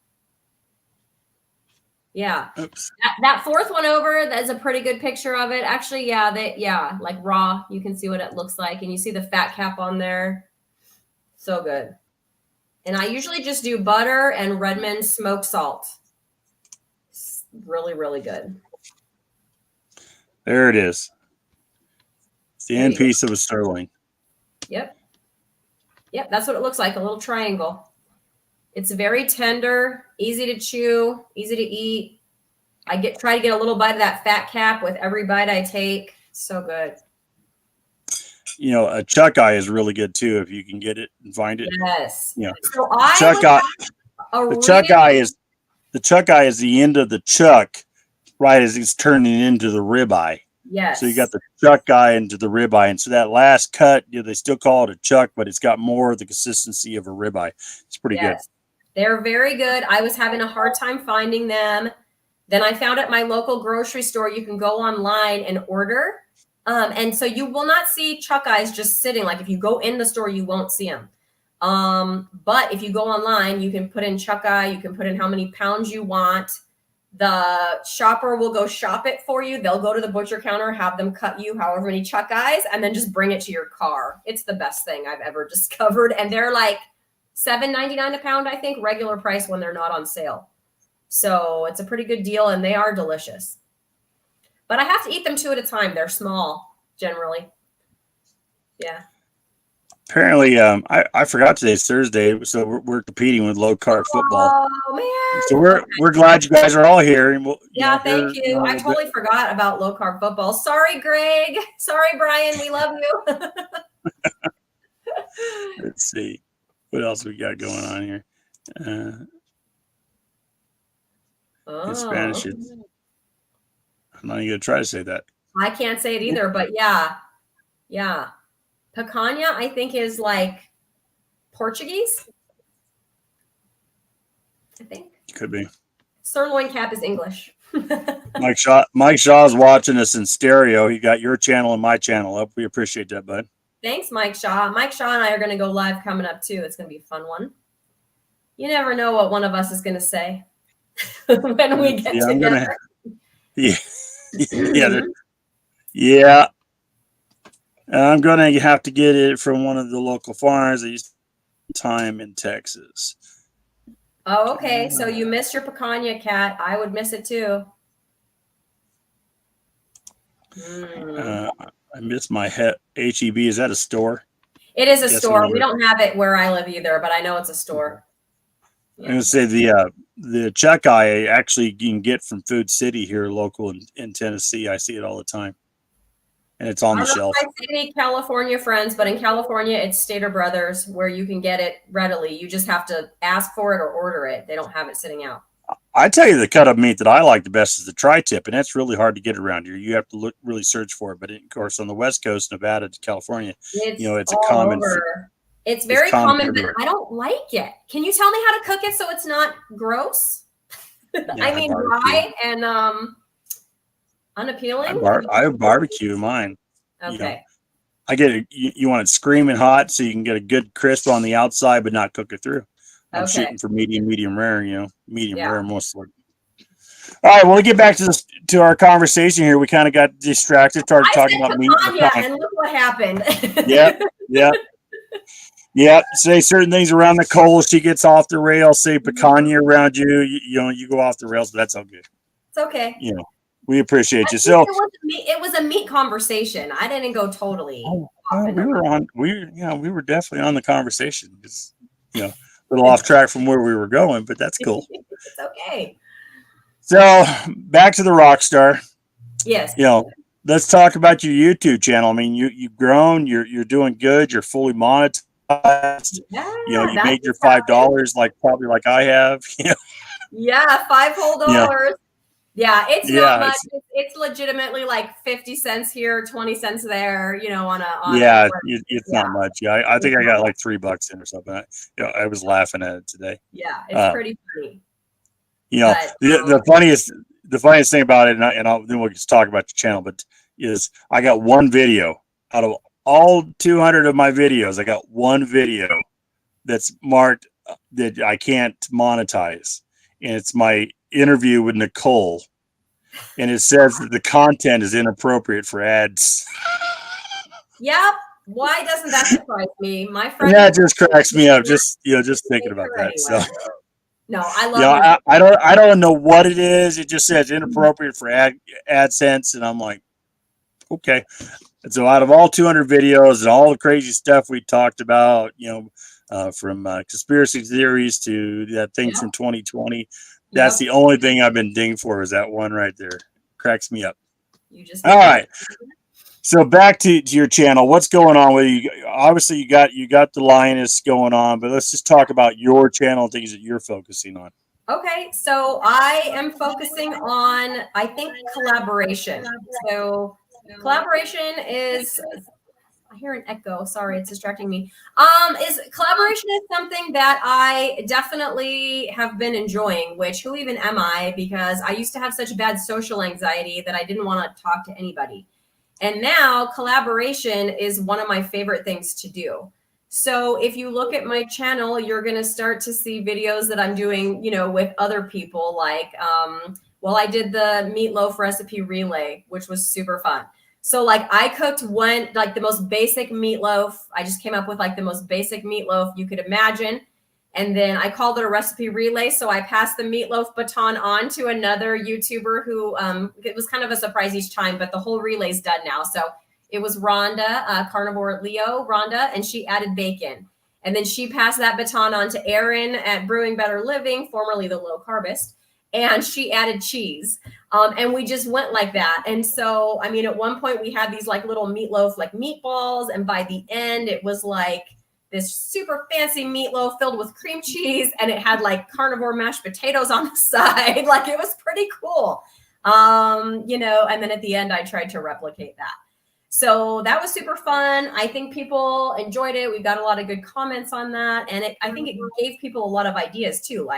Yeah. That fourth one over, that's a pretty good picture of it. Actually, yeah, like raw. You can see what it looks like, and you see the fat cap on there. So good. And I usually just do butter and Redmond smoked salt. It's really, really good. There it is. It's the end piece of a sirloin. Yep. Yep, that's what it looks like, a little triangle. It's very tender, easy to chew, easy to eat. I try to get a little bite of that fat cap with every bite I take. So good. You know, a chuck eye is really good too if you can get it and find it. Yes. Yeah. So the chuck eye is the end of the chuck, right as it's turning into the ribeye. Yes. So you got the chuck eye into the ribeye, and so that last cut, they still call it a chuck, but it's got more of the consistency of a ribeye. It's pretty good. They're very good. I was having a hard time finding them. Then I found at my local grocery store, you can go online and order. And so you will not see chuck eyes just sitting. Like if you go in the store, you won't see them. But if you go online, you can put in chuck eye. You can put in how many pounds you want. The shopper will go shop it for you. They'll go to the butcher counter, have them cut you however many chuck eyes, and then just bring it to your car. It's the best thing I've ever discovered. And they're like $7.99 a pound, I think, regular price when they're not on sale. So it's a pretty good deal, and they are delicious. But I have to eat them 2 at a time. They're small, generally. Yeah. Apparently, I forgot today's Thursday, so we're competing with low carb football. Oh man! So we're glad you guys are all here. And thank you. I totally forgot about low carb football. Sorry, Greg. Sorry, Brian. We love you. Let's see what else we got going on here. In Spanish, I'm not even gonna try to say that. I can't say it either, but yeah. Picanha, I think, is like Portuguese. I think. Could be. Sirloin cap is English. Mike Shaw's watching us in stereo. He got your channel and my channel up. We appreciate that, bud. Thanks, Mike Shaw. Mike Shaw and I are going to go live coming up too. It's going to be a fun one. You never know what one of us is going to say when we get together. Yeah. I'm going to have to get it from one of the local farms that used time in Texas. Oh, okay. So you missed your picanha, Cat. I would miss it too. I miss my HEB. Is that a store? It is a store. We don't have it where I live either, but I know it's a store. I'm going to say the chuck eye actually you can get from Food City here local in Tennessee. I see it all the time. And it's on the shelf. I see any California friends, but in California, it's Stater Brothers where you can get it readily. You just have to ask for it or order it. They don't have it sitting out. I tell you, the cut up meat that I like the best is the tri-tip, and that's really hard to get around here. You have to really search for it. But of course, on the West Coast, Nevada to California, it's a common. It's very common, but I don't like it. Can you tell me how to cook it so it's not gross? Yeah, I mean, dry and unappealing. I barbecue mine. Okay. You know, I get it. You want it screaming hot so you can get a good crisp on the outside, but not cook it through. I'm shooting for medium rare. Medium rare mostly. All right, well, we get back to our conversation here. We kind of got distracted, started talking about meat. And look what happened. Yeah. Say certain things around Nicole. She gets off the rails. Say picanha around you. You go off the rails, but that's all good. It's okay. We appreciate you. So it was a meat conversation. I didn't go totally. We were definitely on the conversation. Just a little off track from where we were going, but that's cool. It's okay. So back to the rock star. Yes. Let's talk about your YouTube channel. I mean, you've grown. You're doing good. You're fully monetized. You made your $5 probably like I have. Yeah, $5 whole. Yeah, it's not much. It's legitimately like 50 cents here, 20 cents there, it's not much. Yeah, I think I got like $3 in or something. I was laughing at it today. Yeah, it's pretty funny. The funniest thing about it, then we'll just talk about your channel, but is I got one video out of all 200 of my videos. I got one video that's marked that I can't monetize, and it's my interview with Nicole, and it says that the content is inappropriate for ads. Yep. Why doesn't that surprise me? My friend. Yeah, it just cracks me up. Just thinking about that. So. No, I love it. I don't know what it is. It just says inappropriate for AdSense, and I'm like, okay. And so out of all 200 videos and all the crazy stuff we talked about, from conspiracy theories to that thing from 2020. That's the only thing I've been dinged for is that one right there. Cracks me up. All right. So back to your channel. What's going on with you? Obviously, you got the Lioness going on, but let's just talk about your channel and things that you're focusing on. Okay, so I am focusing on, I think, collaboration. So collaboration is. I hear an echo. Sorry, it's distracting me. Collaboration is something that I definitely have been enjoying, which who even am I? Because I used to have such bad social anxiety that I didn't want to talk to anybody. And now collaboration is one of my favorite things to do. So if you look at my channel, you're going to start to see videos that I'm doing, with other people. Like, I did the meatloaf recipe relay, which was super fun. So I cooked the most basic meatloaf. I just came up with the most basic meatloaf you could imagine. And then I called it a recipe relay. So I passed the meatloaf baton on to another YouTuber who, it was kind of a surprise each time, but the whole relay's done now. So it was Rhonda, Carnivore Leo, Rhonda, and she added bacon. And then she passed that baton on to Erin at Brewing Better Living, formerly the Low Carbist. And she added cheese. And we just went like that. And so, at one point we had these little meatloaf, meatballs. And by the end, it was this super fancy meatloaf filled with cream cheese. And it had carnivore mashed potatoes on the side. It was pretty cool. And then at the end, I tried to replicate that. So that was super fun. I think people enjoyed it. We got a lot of good comments on that. And I think it gave people a lot of ideas too.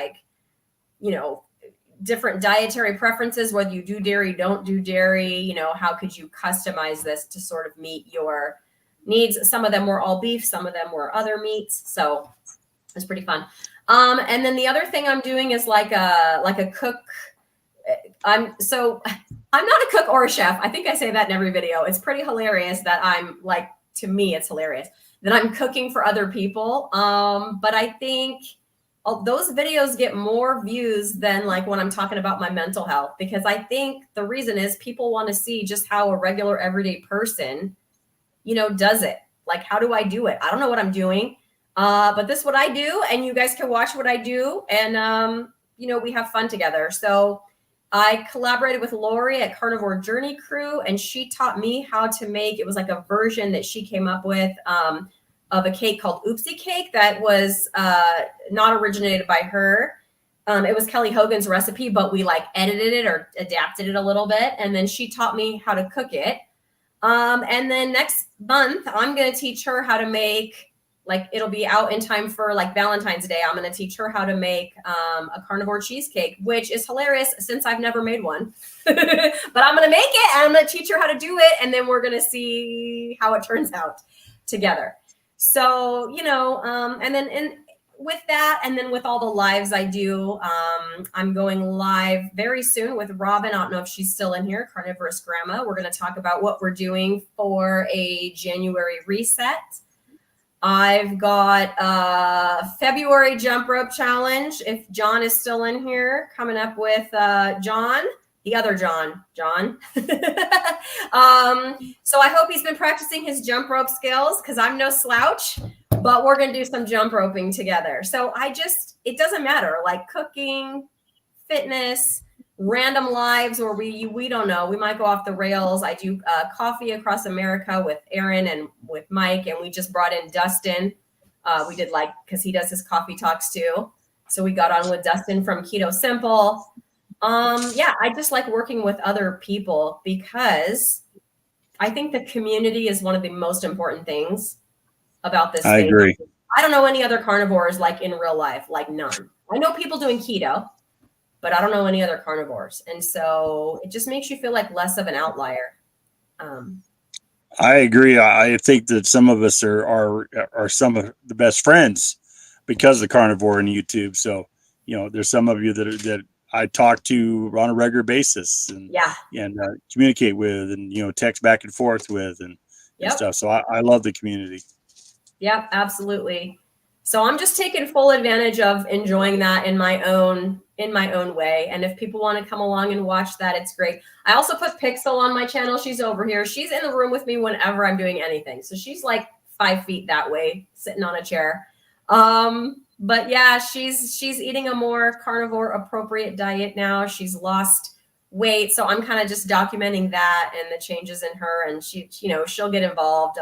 different dietary preferences, whether you do dairy, don't do dairy, you know, how could you customize this to sort of meet your needs? Some of them were all beef, some of them were other meats. So it's pretty fun. And then the other thing I'm doing is like a cook. I'm not a cook or a chef. I think I say that in every video. It's pretty hilarious that I'm like, to me, it's hilarious that I'm cooking for other people. But I think those videos get more views than like when I'm talking about my mental health, because I think the reason is people want to see just how a regular everyday person, you know, does it. Like, how do I do it? I don't know what I'm doing. But this is what I do, and you guys can watch what I do, and you know, we have fun together. So I collaborated with Lori at Carnivore Journey Crew, and she taught me how to make, it was like a version that she came up with of a cake called Oopsie Cake that was not originated by her. It was Kelly Hogan's recipe, but we like edited it or adapted it a little bit, and then she taught me how to cook it. And then next month, I'm going to teach her how to make, like, it'll be out in time for like Valentine's Day. I'm going to teach her how to make a carnivore cheesecake, which is hilarious since I've never made one. But I'm going to make it, and I'm going to teach her how to do it, and then we're going to see how it turns out together. So, you know, and then with that, and then with all the lives I do, I'm going live very soon with Robin. I don't know if she's still in here, Carnivorous Grandma. We're going to talk about what we're doing for a January reset. I've got a February jump rope challenge. If John is still in here, coming up with John, the other John. So I hope he's been practicing his jump rope skills, because I'm no slouch, but we're going to do some jump roping together. So it doesn't matter, like cooking, fitness, random lives where we don't know, we might go off the rails. I do Coffee Across America with Aaron and with Mike, and we just brought in Dustin. We did, like, because he does his coffee talks too, so we got on with Dustin from Keto Simple. Yeah, I just like working with other people, because I think the community is one of the most important things about this. I agree. I don't know any other carnivores like in real life, like none. I know people doing keto, but I don't know any other carnivores. And so it just makes you feel like less of an outlier. I agree. I think that some of us are some of the best friends because of carnivore and YouTube. So, you know, there's some of you that I talk to on a regular basis and communicate with, and, you know, text back and forth with and stuff. So I love the community. Yep, absolutely. So I'm just taking full advantage of enjoying that in my own way. And if people want to come along and watch that, it's great. I also put Pixel on my channel. She's over here. She's in the room with me whenever I'm doing anything. So she's like 5 feet that way, sitting on a chair. But yeah, she's eating a more carnivore appropriate diet now. She's lost weight. So I'm kind of just documenting that and the changes in her, and she, you know, she'll get involved.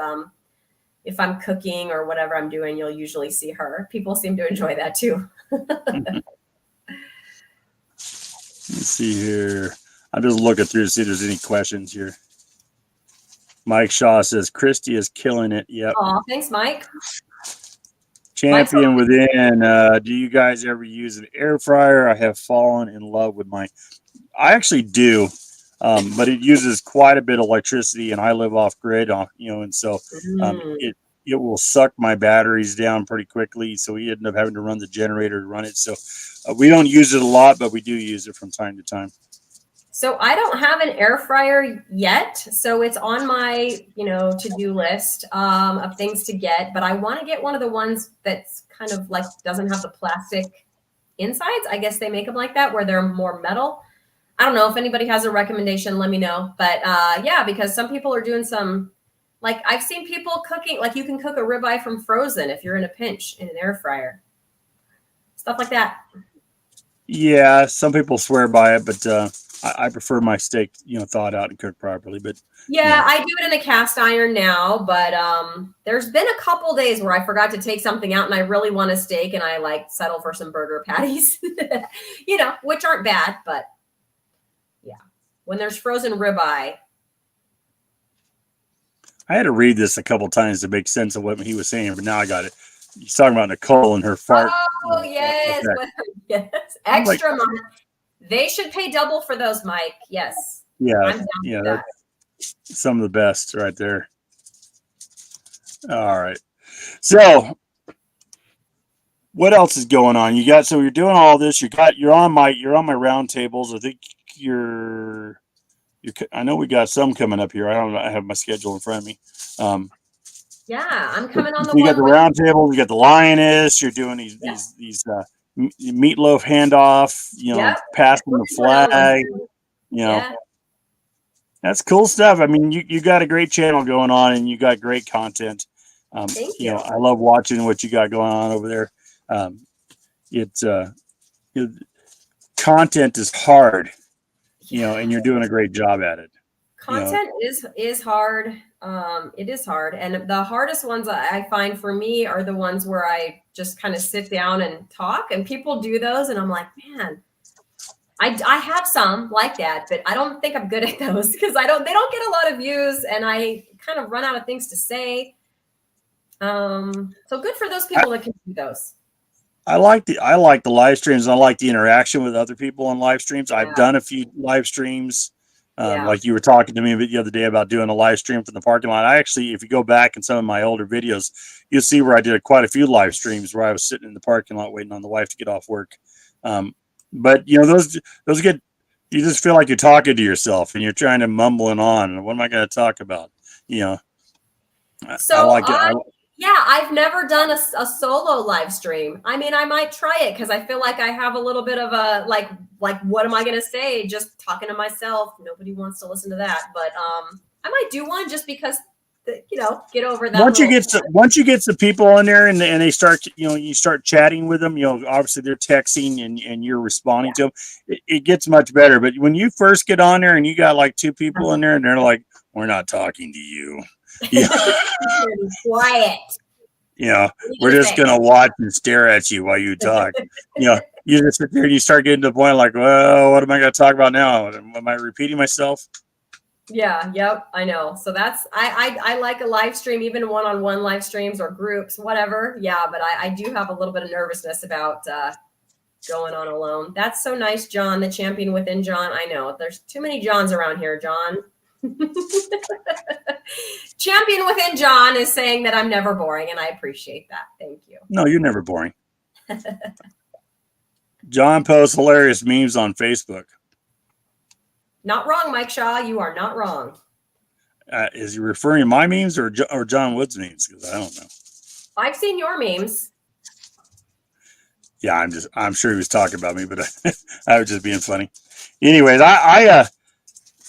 If I'm cooking or whatever I'm doing, you'll usually see her. People seem to enjoy that too. Let's see here. I'm just looking through to see if there's any questions here. Mike Shaw says, Cristie is killing it. Yep. Oh, thanks, Mike. Champion within. Do you guys ever use an air fryer? I have fallen in love with mine. I actually do, but it uses quite a bit of electricity, and I live off grid, you know, and so it will suck my batteries down pretty quickly. So we end up having to run the generator to run it. So we don't use it a lot, but we do use it from time to time. So I don't have an air fryer yet. So it's on my, you know, to-do list of things to get, but I want to get one of the ones that's kind of like doesn't have the plastic insides. I guess they make them like that, where they're more metal. I don't know if anybody has a recommendation, let me know. But yeah, because some people are doing some, like I've seen people cooking, like you can cook a ribeye from frozen if you're in a pinch in an air fryer. Stuff like that. Yeah, some people swear by it, but I prefer my steak, you know, thawed out and cooked properly. But yeah, you know. I do it in a cast iron now, but there's been a couple days where I forgot to take something out and I really want a steak, and I like settle for some burger patties, you know, which aren't bad, but yeah, when there's frozen ribeye. I had to read this a couple times to make sense of what he was saying, but now I got it. He's talking about Nicole and her fart. Oh, yes. Yes. Extra. They should pay double for those, Mike. Yes. Yeah, I'm down yeah, with that. that's some of the best right there. All right. So what else is going on? So you're doing all this. You're on my round tables. I think I know we got some coming up here. I don't know. I have my schedule in front of me. Yeah, I'm coming on the You got one the with round table. You got the lioness. You're doing these meatloaf handoff. Yep. Passing the flag. Yeah. That's cool stuff. I mean, you got a great channel going on, and you got great content. Thank you. I love watching what you got going on over there. It's content is hard, and you're doing a great job at it. Content is hard. It is hard, and the hardest ones I find for me are the ones where I just kind of sit down and talk, and people do those, and I'm like, man, I have some like that, but I don't think I'm good at those because they don't get a lot of views, and I kind of run out of things to say. So good for those people that can do those. I like the live streams. I like the interaction with other people on live streams. Yeah. I've done a few live streams. Yeah. Like you were talking to me the other day about doing a live stream from the parking lot. I actually, if you go back in some of my older videos, you'll see where I did quite a few live streams where I was sitting in the parking lot waiting on the wife to get off work. But those get, you just feel like you're talking to yourself and you're trying to mumbling on. What am I going to talk about? So I like it. Yeah, I've never done a solo live stream. I mean, I might try it because I feel like I have a little bit of a like what am I going to say? Just talking to myself. Nobody wants to listen to that, but I might do one just because get over that. Once you get some people in there and they start, you start chatting with them. Obviously they're texting and you're responding to them. It gets much better. But when you first get on there and you got like two people in there and they're like, "We're not talking to you." Yeah. Quiet. We're just gonna watch and stare at you while you talk. You just sit there and you start getting to the point like, well, what am I gonna talk about now? Am I repeating myself? Yeah, yep, I know. So that's I like a live stream, even one-on-one live streams or groups, whatever. Yeah, but I do have a little bit of nervousness about going on alone. That's so nice, John, the champion within John. I know there's too many Johns around here, John. Champion within John is saying that I'm never boring, and I appreciate that. Thank you. No, you're never boring. John posts hilarious memes on Facebook. Not wrong, Mike Shaw. You are not wrong. Is he referring to my memes or John Wood's memes? Because I don't know. I've seen your memes. Yeah, I'm sure he was talking about me, but I was just being funny. Anyways, I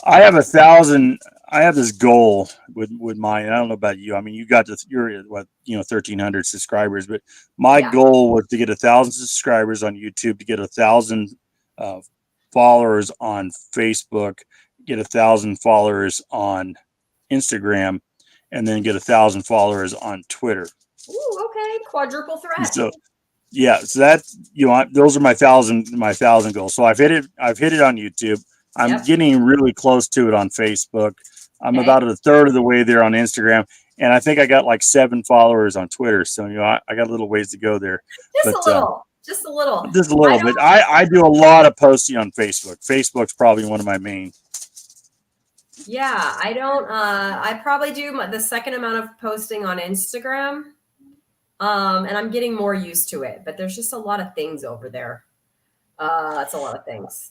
have 1,000. I have this goal with mine. I don't know about you. I mean, you're at 1,300 subscribers, but my goal was to get 1,000 subscribers on YouTube, to get 1,000 followers on Facebook, get 1,000 followers on Instagram, and then get 1,000 followers on Twitter. Ooh, okay, quadruple threat. So that those are my 1,000 goals. So I've hit it on YouTube. I'm getting really close to it on Facebook. I'm about a third of the way there on Instagram, and I think I got like 7 followers on Twitter. So I got a little ways to go there. Just a little. But I do a lot of posting on Facebook. Facebook's probably one of my main. Yeah, I don't. I probably do the second amount of posting on Instagram, and I'm getting more used to it. But there's just a lot of things over there. That's a lot of things.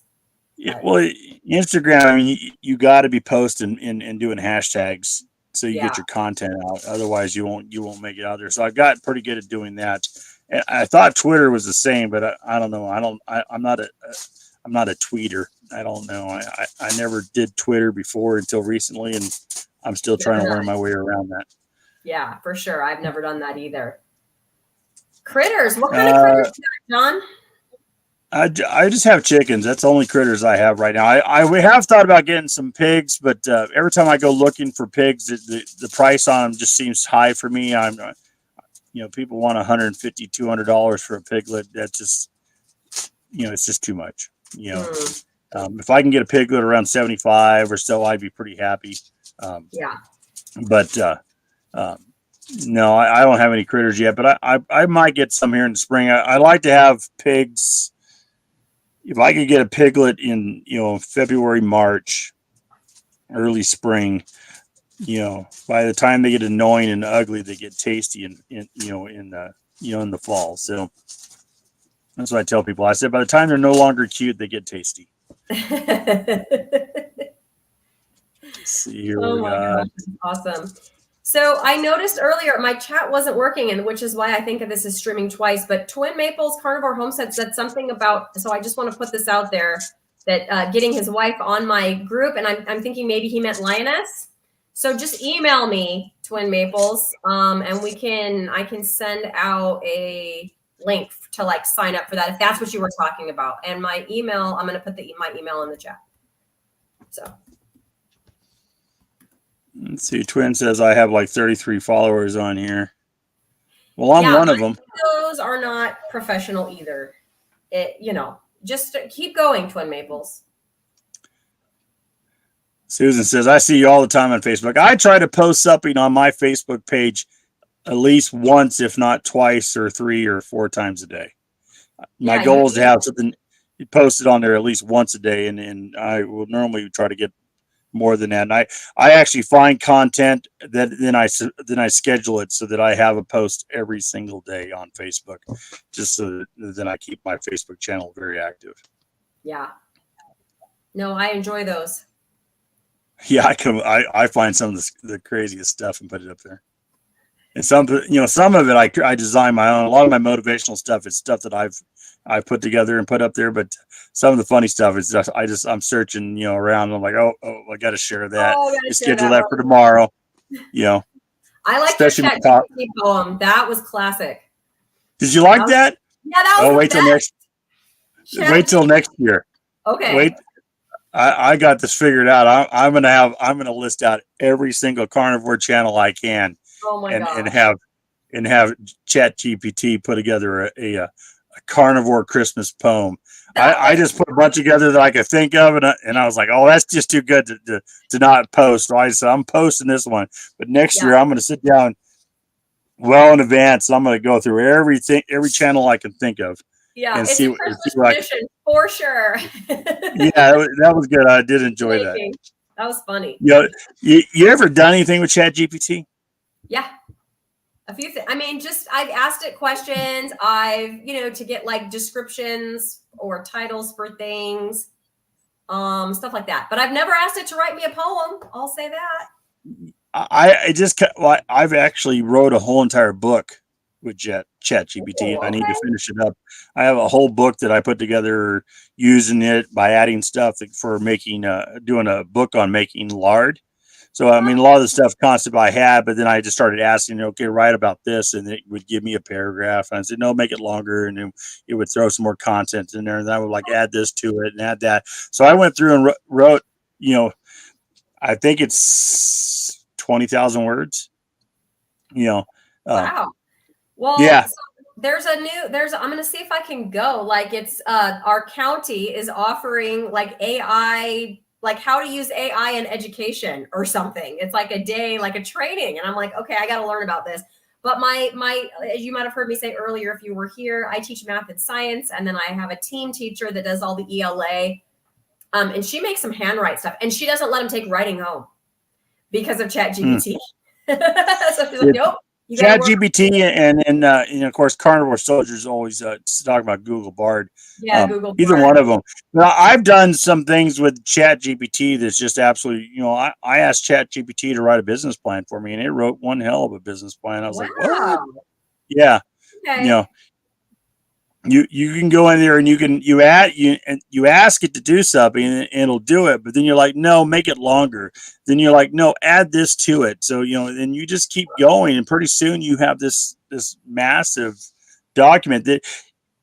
Yeah, well, Instagram, I mean, you got to be posting and doing hashtags so you get your content out. Otherwise, you won't make it out there. So I've got pretty good at doing that. And I thought Twitter was the same, but I don't know. I'm not a tweeter. I don't know. I never did Twitter before until recently, and I'm still trying to learn my way around that. Yeah, for sure. I've never done that either. Critters. What kind of critters you got, John? I just have chickens. That's the only critters I have right now. We have thought about getting some pigs, but every time I go looking for pigs, the price on them just seems high for me. People want $150, $200 for a piglet. That's just, it's just too much. If I can get a piglet around 75 or so, I'd be pretty happy. But no, I don't have any critters yet. But I might get some here in the spring. I like to have pigs if I could get a piglet in, February, March, early spring, by the time they get annoying and ugly, they get tasty in the fall. So that's what I tell people. I said, by the time they're no longer cute, they get tasty. Let's see here. Oh We my got. gosh, this is awesome. So I noticed earlier my chat wasn't working, and which is why I think of this as streaming twice. But Twin Maples Carnivore Homestead said something about. So I just want to put this out there that getting his wife on my group, and I'm thinking maybe he meant Lioness. So just email me, Twin Maples, and I can send out a link to like sign up for that if that's what you were talking about. And my email, I'm going to put my email in the chat. So. Let's see. Twin says I have like 33 followers on here. Well, I'm one of them. Those are not professional either. Just keep going, Twin Maples. Susan says, I see you all the time on Facebook. I try to post something on my Facebook page at least once, if not twice or 3 or 4 times a day. My goal is to have something posted on there at least once a day. And I will normally try to get more than that. And I actually find content that then I schedule it so that I have a post every single day on Facebook, just so that then I keep my Facebook channel very active. Yeah. No, I enjoy those. Yeah, I find some of the craziest stuff and put it up there. And some of it I design my own. A lot of my motivational stuff is stuff that I've put together and put up there, but some of the funny stuff is just I'm searching around and I'm like, oh I got to share that. Schedule that for tomorrow. I like your ChatGPT poem. That was classic. Did you like that? Yeah, that was. Wait till next year. Okay. Wait. I got this figured out. I'm gonna list out every single carnivore channel I can. Oh my God. And have ChatGPT put together a carnivore Christmas poem. I just put a bunch together that I could think of, and I was like, oh, that's just too good to not post. So I said, I'm posting this one, but next year I'm going to sit down well in advance. And I'm going to go through every channel I can think of. Yeah, and it's see a Christmas tradition for sure. Yeah, that was good. I did enjoy that. That was funny. You ever done anything with ChatGPT? Yeah. A few things. I mean, I've asked it questions. I've, to get like descriptions or titles for things, stuff like that. But I've never asked it to write me a poem. I'll say that. I've actually wrote a whole entire book with ChatGPT. Okay. I need to finish it up. I have a whole book that I put together using it by adding stuff for doing a book on making lard. So, I mean, a lot of the stuff concept I had, but then I just started asking, okay, write about this. And it would give me a paragraph. And I said, no, make it longer. And then it would throw some more content in there. And I would add this to it and add that. So I went through and wrote, I think it's 20,000 words, Wow. Well, yeah. So I'm going to see if I can go. It's our county is offering AI, how to use AI in education or something. It's like a day, like a training. And I'm like, okay, I got to learn about this. But as you might have heard me say earlier, if you were here, I teach math and science. And then I have a team teacher that does all the ELA. And she makes some handwrite stuff. And she doesn't let them take writing home because of ChatGPT. So she's like, nope. ChatGPT and of course Carnivore Soldiers always talk about Google Bard. Yeah, Google Bard. Either one of them. Now I've done some things with ChatGPT that's just absolutely. I asked ChatGPT to write a business plan for me, and it wrote one hell of a business plan. I was like, oh, yeah, okay. You can go in there and you ask it to do something and it'll do it, but then you're like, no, make it longer. Then you're like, no, add this to it. So then you just keep going, and pretty soon you have this massive document that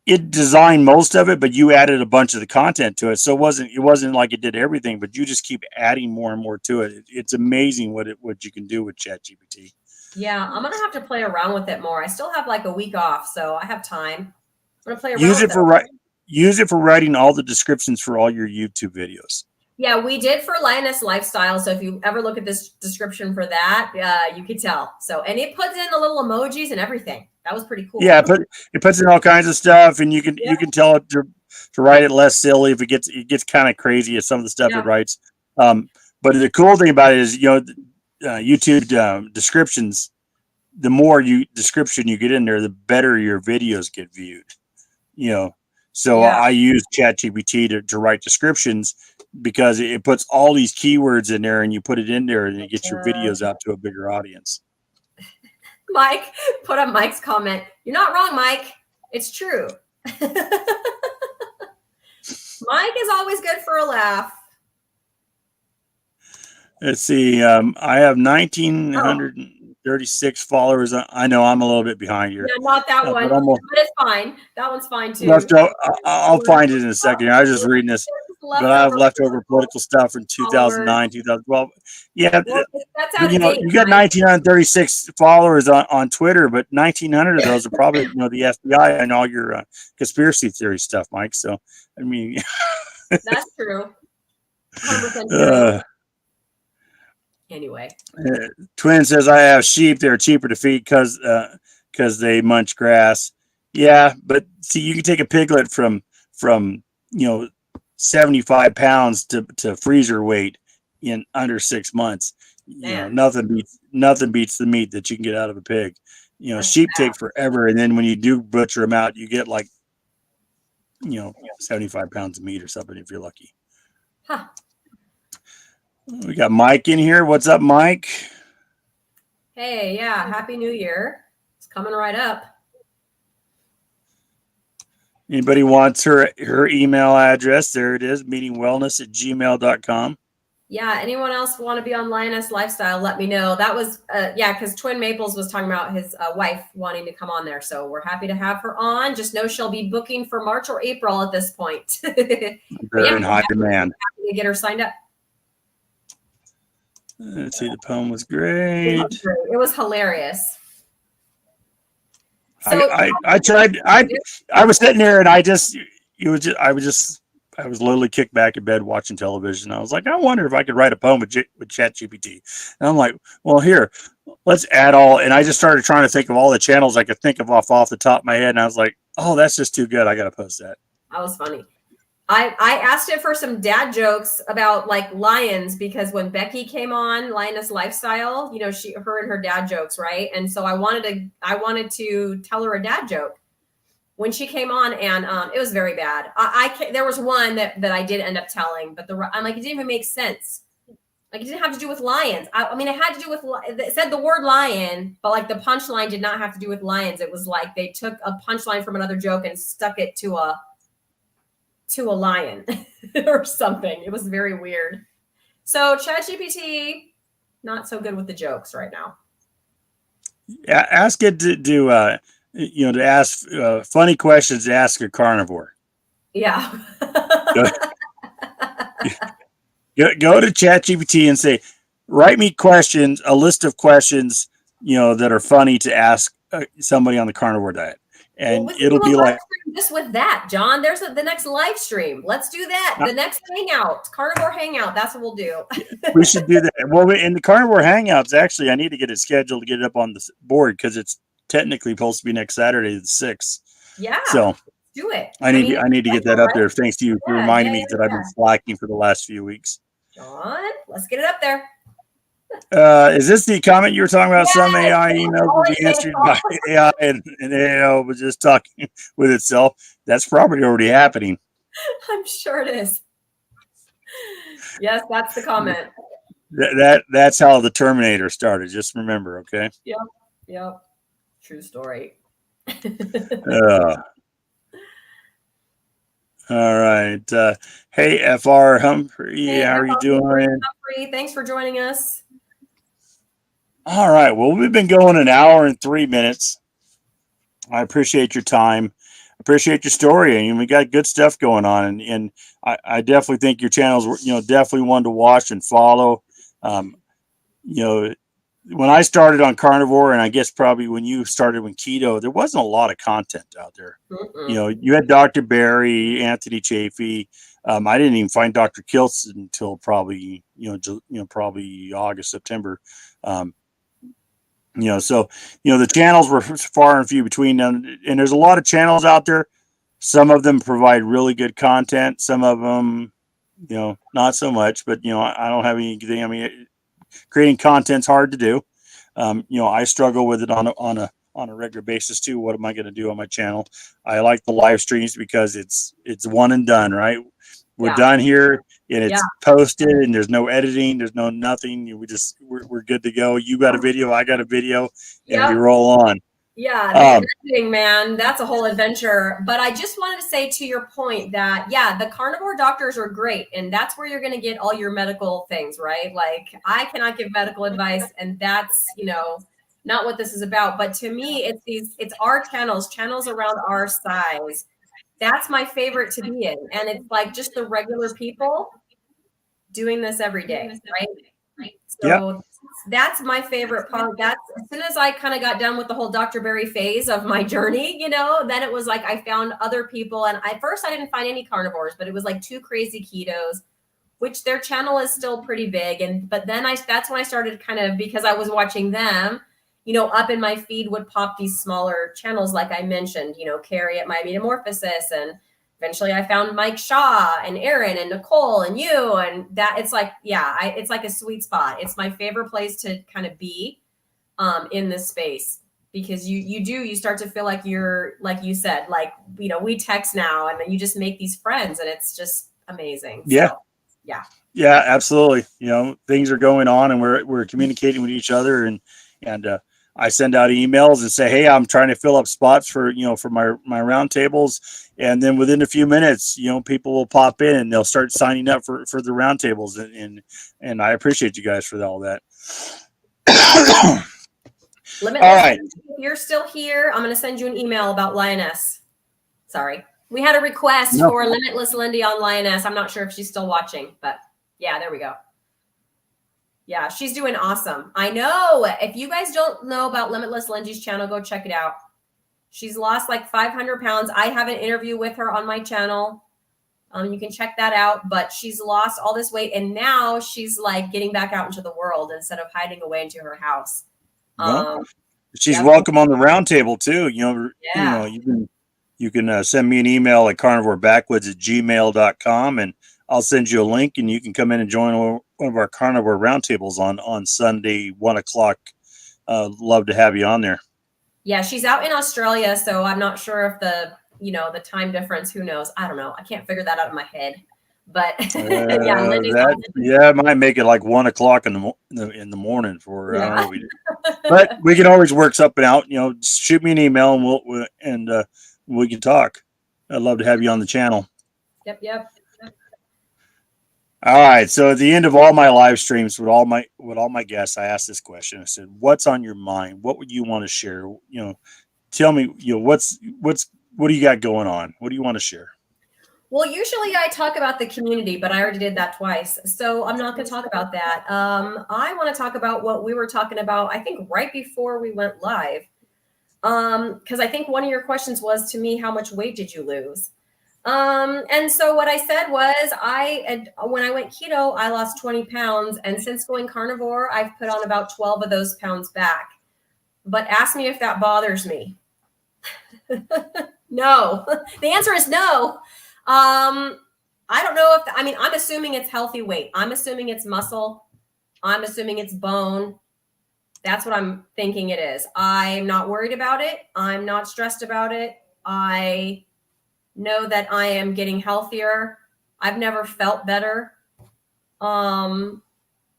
it designed most of it, but you added a bunch of the content to it. So it wasn't like it did everything, but you just keep adding more and more to it. It's amazing what you can do with ChatGPT. Yeah, I'm gonna have to play around with it more. I still have a week off, so I have time. I'm gonna play around use it for writing all the descriptions for all your YouTube videos. Yeah, we did for Lioness Lifestyle. So if you ever look at this description for that, you could tell. So, and it puts in the little emojis and everything. That was pretty cool. Yeah, it puts in all kinds of stuff, and you can tell it to write it less silly. If it gets kind of crazy at some of the stuff it writes. But the cool thing about it is, YouTube descriptions. The more description you get in there, the better your videos get viewed. So I use ChatGPT to write descriptions because it puts all these keywords in there, and you put it in there, and it gets your videos out to a bigger audience. Mike, put up Mike's comment. You're not wrong, Mike. It's true. Mike is always good for a laugh. Let's see. I have 1,936 followers. I know I'm a little bit behind here. Yeah, not that one, but it's fine. That one's fine too. I'll find it in a second. I was just reading this. But I have leftover political stuff from 2009, 2012. Yeah, well, you got 1,936 followers on Twitter, but 1,900 of those are probably the FBI and all your conspiracy theory stuff, Mike. So I mean, that's true. 100% true. Anyway, Twin says I have sheep. They're cheaper to feed because they munch grass. Yeah, but see, you can take a piglet from 75 pounds to freezer weight in under 6 months. Nothing beats the meat that you can get out of a pig. Sheep take forever, and then when you do butcher them out, you get 75 pounds of meat or something if you're lucky. Huh. We got Mike in here. What's up, Mike? Hey, yeah, Happy New Year. It's coming right up. Anybody wants her email address? There it is, meatingwellness@gmail.com. Yeah, anyone else want to be on Lioness Lifestyle, let me know. That was, because Twin Maples was talking about his wife wanting to come on there. So we're happy to have her on. Just know she'll be booking for March or April at this point. They're in high demand. Happy to get her signed up. Let's see, the poem was great. It was hilarious. So I tried. I was sitting there, and I was literally kicked back in bed watching television. I was like, I wonder if I could write a poem with ChatGPT. And I'm like, well, here, let's add all. And I just started trying to think of all the channels I could think of off the top of my head. And I was like, oh, that's just too good. I got to post that. That was funny. I asked it for some dad jokes about lions, because when Becky came on Lioness Lifestyle, her and her dad jokes, right? And so I wanted to tell her a dad joke when she came on, and it was very bad. There was one that I did end up telling, but I'm like, it didn't even make sense. It didn't have to do with lions. I mean, it had to do with, it said the word lion, but the punchline did not have to do with lions. It was like they took a punchline from another joke and stuck it to a lion or something. It was very weird. So ChatGPT, not so good with the jokes right now. Yeah, ask it to ask funny questions to ask a carnivore. Yeah. Go to ChatGPT and say, write me a list of questions, that are funny to ask somebody on the carnivore diet. And it'll be like just with that, John. There's the next live stream. Let's do that. The next hangout, carnivore hangout. That's what we'll do. We should do that. Well, in the carnivore hangouts, actually, I need to get it scheduled to get it up on the board because it's technically supposed to be next Saturday, the 6th. Yeah. So do it. I need to get that up there. Thanks to you for reminding me that I've been slacking for the last few weeks. John, let's get it up there. Is this the comment you were talking about? Yes. Some AI emails will be answered by AI and AI was just talking with itself. That's probably already happening. I'm sure it is. Yes, that's the comment. That's how the Terminator started. Just remember, okay? Yep. True story. All right. Hey, FR Humphrey, how are you doing? Humphrey, thanks for joining us. All right. Well, we've been going an hour and 3 minutes. I appreciate your time. Appreciate your story. And we got good stuff going on. And I definitely think your channel's, definitely one to watch and follow. When I started on Carnivore, and I guess probably when you started with keto, there wasn't a lot of content out there. You had Dr. Barry, Anthony Chafee. I didn't even find Dr. Kiltz until probably, probably August, September. So the channels were far and few between them, and there's a lot of channels out there. Some of them provide really good content. Some of them, not so much. But I don't have anything. I mean, creating content's hard to do. I struggle with it on a regular basis too. What am I going to do on my channel? I like the live streams because it's one and done, right? We're Yeah. done here and Yeah. it's posted and there's no editing, there's no nothing. We're good to go. You got a video, I got a video, and we Yep. roll on. Yeah, the editing, man, that's a whole adventure. But I just wanted to say to your point that, yeah, the carnivore doctors are great. And that's where you're going to get all your medical things, right? Like, I cannot give medical advice. And that's, not what this is about. But to me, it's our channels around our size. That's my favorite to be in. And it's like just the regular people doing this every day, right? Yeah. So that's my favorite part. That's as soon as I kind of got done with the whole Dr. Berry phase of my journey, then it was like I found other people. And at first I didn't find any carnivores, but it was like two crazy ketos, which their channel is still pretty big. But then that's when I started kind of, because I was watching them, up in my feed would pop these smaller channels, like I mentioned, Carrie at My Metamorphosis, and eventually I found Mike Shaw and Aaron and Nicole and you, and that it's like, it's like a sweet spot. It's my favorite place to kind of be in this space, because you start to feel like you're, like you said, like, we text now and then you just make these friends and it's just amazing. Yeah. So, yeah. Yeah, absolutely. Things are going on and we're communicating with each other, and I send out emails and say, hey, I'm trying to fill up spots for my roundtables. And then within a few minutes, people will pop in and they'll start signing up for the roundtables. And I appreciate you guys for all that. Limitless, all right. If you're still here, I'm going to send you an email about Lioness. Sorry. We had a request for Limitless Lindy on Lioness. I'm not sure if she's still watching, but yeah, there we go. Yeah, she's doing awesome. I know. If you guys don't know about Limitless Lindy's channel, go check it out. She's lost like 500 pounds. I have an interview with her on my channel. You can check that out. But she's lost all this weight, and now she's like getting back out into the world instead of hiding away into her house. She's welcome on the roundtable too. You can send me an email at carnivorebackwoods@gmail.com, and I'll send you a link, and you can come in and join one of our carnivore roundtables on Sunday, 1:00. Love to have you on there. Yeah, she's out in Australia, so I'm not sure if the time difference. Who knows? I don't know. I can't figure that out in my head. But it might make it like 1:00 in the morning for. I don't know. But we can always work something out. Shoot me an email and we can talk. I'd love to have you on the channel. Yep. All right. So at the end of all my live streams with all my guests, I asked this question. I said, "What's on your mind? What would you want to share? Tell me. What do you got going on? What do you want to share?" Well, usually I talk about the community, but I already did that twice, so I'm not going to talk about that. I want to talk about what we were talking about, I think, right before we went live, because I think one of your questions was to me, how much weight did you lose? And so what I said was when I went keto, I lost 20 pounds. And since going carnivore, I've put on about 12 of those pounds back. But ask me if that bothers me. No, the answer is no. I don't know I'm assuming it's healthy weight. I'm assuming it's muscle. I'm assuming it's bone. That's what I'm thinking it is. I'm not worried about it. I'm not stressed about it. I know that I am getting healthier. I've never felt better. My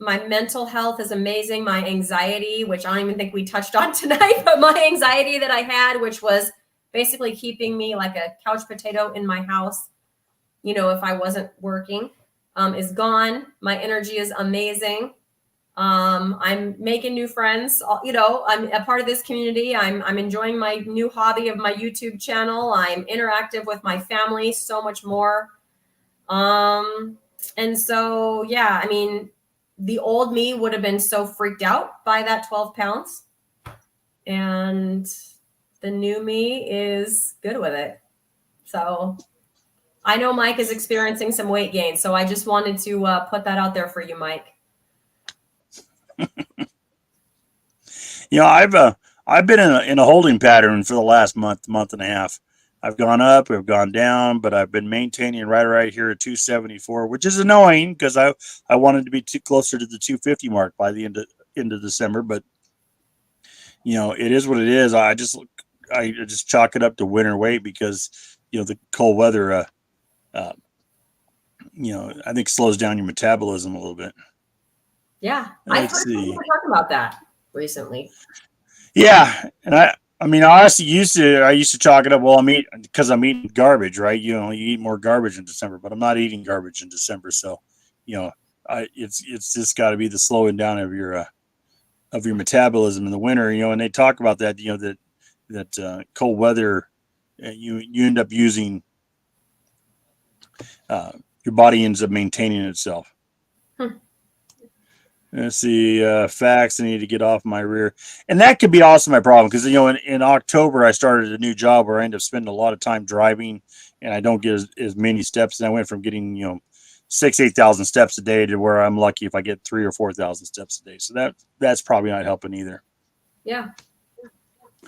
mental health is amazing. My anxiety, which I don't even think we touched on tonight, but my anxiety that I had, which was basically keeping me like a couch potato in my house, if I wasn't working, is gone. My energy is amazing. I'm making new friends. I'm a part of this community. I'm enjoying my new hobby of my YouTube channel. I'm interactive with my family so much more. And so, yeah, the old me would have been so freaked out by that 12 pounds. And the new me is good with it. So I know Mike is experiencing some weight gain. So I just wanted to put that out there for you, Mike. I've been in a holding pattern for the last month and a half. I've gone up, I've gone down, but I've been maintaining right here at 274, which is annoying because I wanted to be closer to the 250 mark by the end of December. But it is what it is. I just chalk it up to winter weight because the cold weather uh, I think slows down your metabolism a little bit. Yeah, I've Let's heard people see. talk about that recently. Yeah, and I mean, I honestly used to chalk it up. Well, because I'm eating garbage, right? You eat more garbage in December, but I'm not eating garbage in December, so you know, it's just got to be the slowing down of your metabolism in the winter. And they talk about that. That cold weather, you end up using your body ends up maintaining itself. Hmm. Let's see, facts. I need to get off my rear, and that could be also my problem because in October I started a new job where I end up spending a lot of time driving, and I don't get as many steps. And I went from getting 8,000 steps a day to where I'm lucky if I get 3,000 or 4,000 steps a day. So that's probably not helping either. Yeah.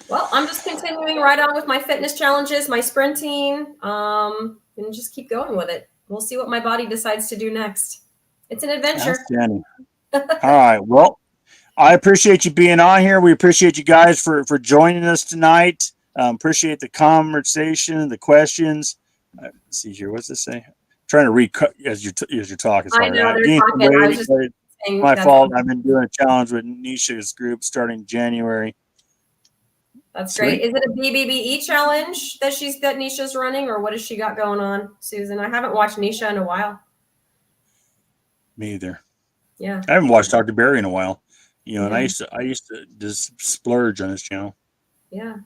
Well, I'm just continuing right on with my fitness challenges, my sprinting, and just keep going with it. We'll see what my body decides to do next. It's an adventure. Outstanding. All right. Well, I appreciate you being on here. We appreciate you guys for joining us tonight. Appreciate the conversation, the questions. Let's see here. What's this say? I'm trying to read as you're talking. Sorry. I know they're talking. I was just saying my fault. I've been doing a challenge with Nisha's group starting January. That's great. Is it a BBBE challenge that Nisha's running, or what has she got going on, Susan? I haven't watched Nisha in a while. Me either. Yeah. I haven't watched Dr. Barry in a while. And I used to just splurge on his channel. Yeah.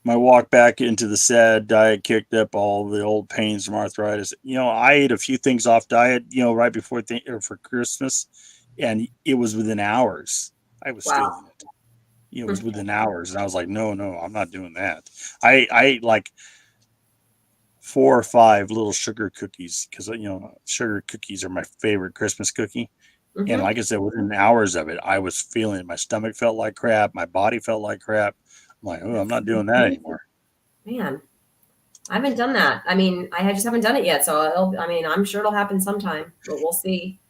My walk back into the SAD diet kicked up all the old pains from arthritis. I ate a few things off diet, right before for Christmas, and it was within hours. I was feeling it. It was within hours, and I was like, no, I'm not doing that. I ate like 4 or 5 little sugar cookies because sugar cookies are my favorite Christmas cookie. Mm-hmm. And like I said, within hours of it, I was feeling it. My stomach felt like crap. My body felt like crap. I'm like, oh, I'm not doing that anymore. Man, I haven't done that. I mean, I just haven't done it yet. So I'm sure it'll happen sometime, but we'll see.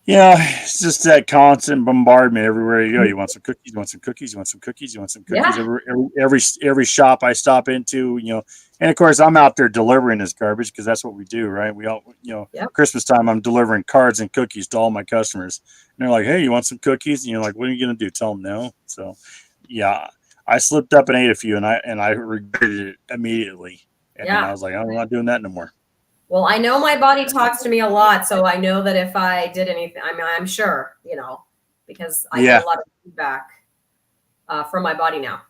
Yeah, it's just that constant bombardment everywhere you go. You want some cookies? You want some cookies? You want some cookies? You want some cookies? Yeah. Every shop I stop into, and of course I'm out there delivering this garbage because that's what we do, right? We all, Yep. Christmas time I'm delivering cards and cookies to all my customers, and they're like, "Hey, you want some cookies?" And you're like, "What are you gonna do? Tell them no." So, yeah, I slipped up and ate a few, and I regretted it immediately, and then I was like, "I'm not doing that no more." Well, I know my body talks to me a lot, so I know that if I did anything, I'm sure, because I get a lot of feedback from my body now.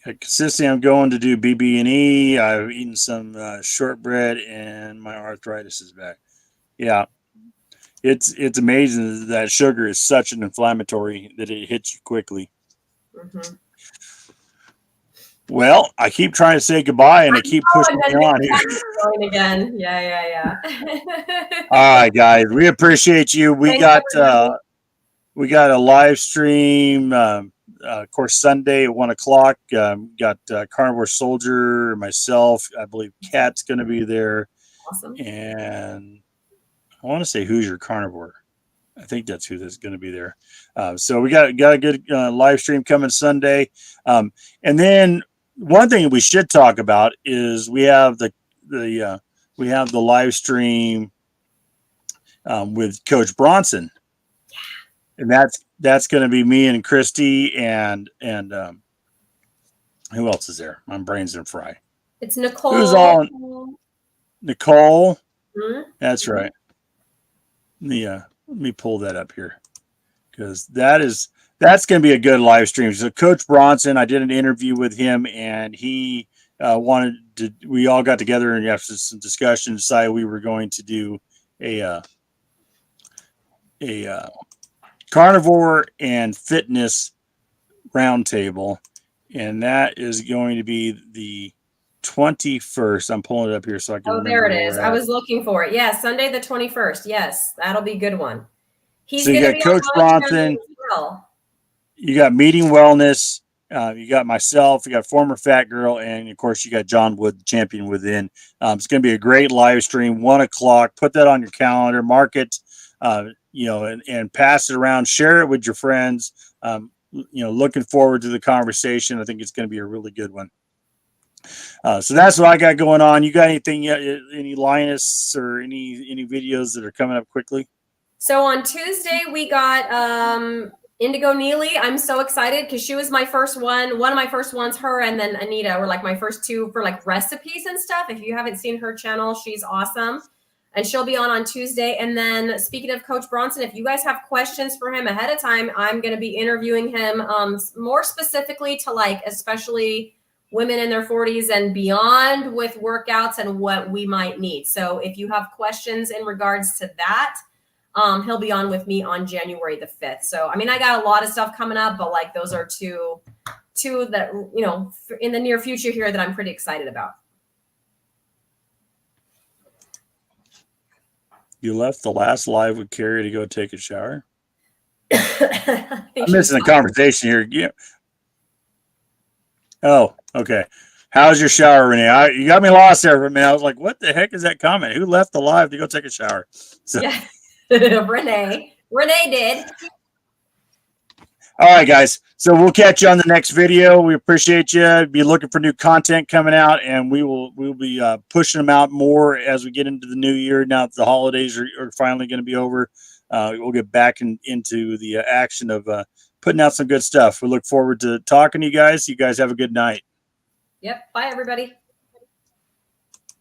Consistently, I'm going to do BB&E. I've eaten some shortbread, and my arthritis is back. Yeah, it's amazing that sugar is such an inflammatory that it hits you quickly. Mm-hmm. Well, I keep trying to say goodbye, and I keep pushing you on here. Going again. Yeah. All right, guys, we appreciate you. We got a live stream. Of course, Sunday at 1:00. Got Carnivore Soldier, myself. I believe Kat's going to be there. Awesome. And I want to say Hoosier Carnivore. I think that's who is going to be there. So we got a good live stream coming Sunday. And then one thing we should talk about is we have the live stream with Coach Bronson. And that's going to be me and Cristie and who else is there? My brain's in fry. It's Nicole. Who's all Nicole? Mm-hmm. That's right. Let me pull that up here because that's going to be a good live stream. So Coach Bronson, I did an interview with him, and he wanted to. We all got together and after some discussion, decided we were going to do a carnivore and fitness roundtable, and that is going to be the 21st. I'm pulling it up here so I can. Oh, there it is. I was looking for it. Yeah, Sunday the 21st. Yes, that'll be a good one. So you got Coach Bronson. You got Meeting Wellness, You got myself, you got former Fat Girl, and of course you got John Wood, the champion within. It's going to be a great live stream, 1 o'clock. Put that on your calendar, mark it, and pass it around. Share it with your friends. Looking forward to the conversation. I think it's going to be a really good one. So that's what I got going on. You got anything, any Linus or any videos that are coming up quickly? So on Tuesday, we got Indigo Neely. I'm so excited because she was my first one of my first ones. Her and then Anita were like my first two for like recipes and stuff. If you haven't seen her channel, she's awesome. And she'll be on Tuesday. And then speaking of Coach Bronson, if you guys have questions for him ahead of time, I'm going to be interviewing him more specifically to like, especially women in their 40s and beyond with workouts and what we might need. So if you have questions in regards to that, he'll be on with me on January the 5th. So, I mean, I got a lot of stuff coming up, but like those are two that, in the near future here that I'm pretty excited about. You left the last live with Carrie to go take a shower? I'm missing a conversation here. Yeah. Oh, okay. How's your shower, Renee? You got me lost there for a minute. I was like, what the heck is that comment? Who left the live to go take a shower? So. Yeah. Renee did. All right, guys. So we'll catch you on the next video. We appreciate you. Be looking for new content coming out, and we'll be pushing them out more as we get into the new year. Now that the holidays are finally going to be over, we'll get back into the action of putting out some good stuff. We look forward to talking to you guys. You guys have a good night. Yep. Bye, everybody.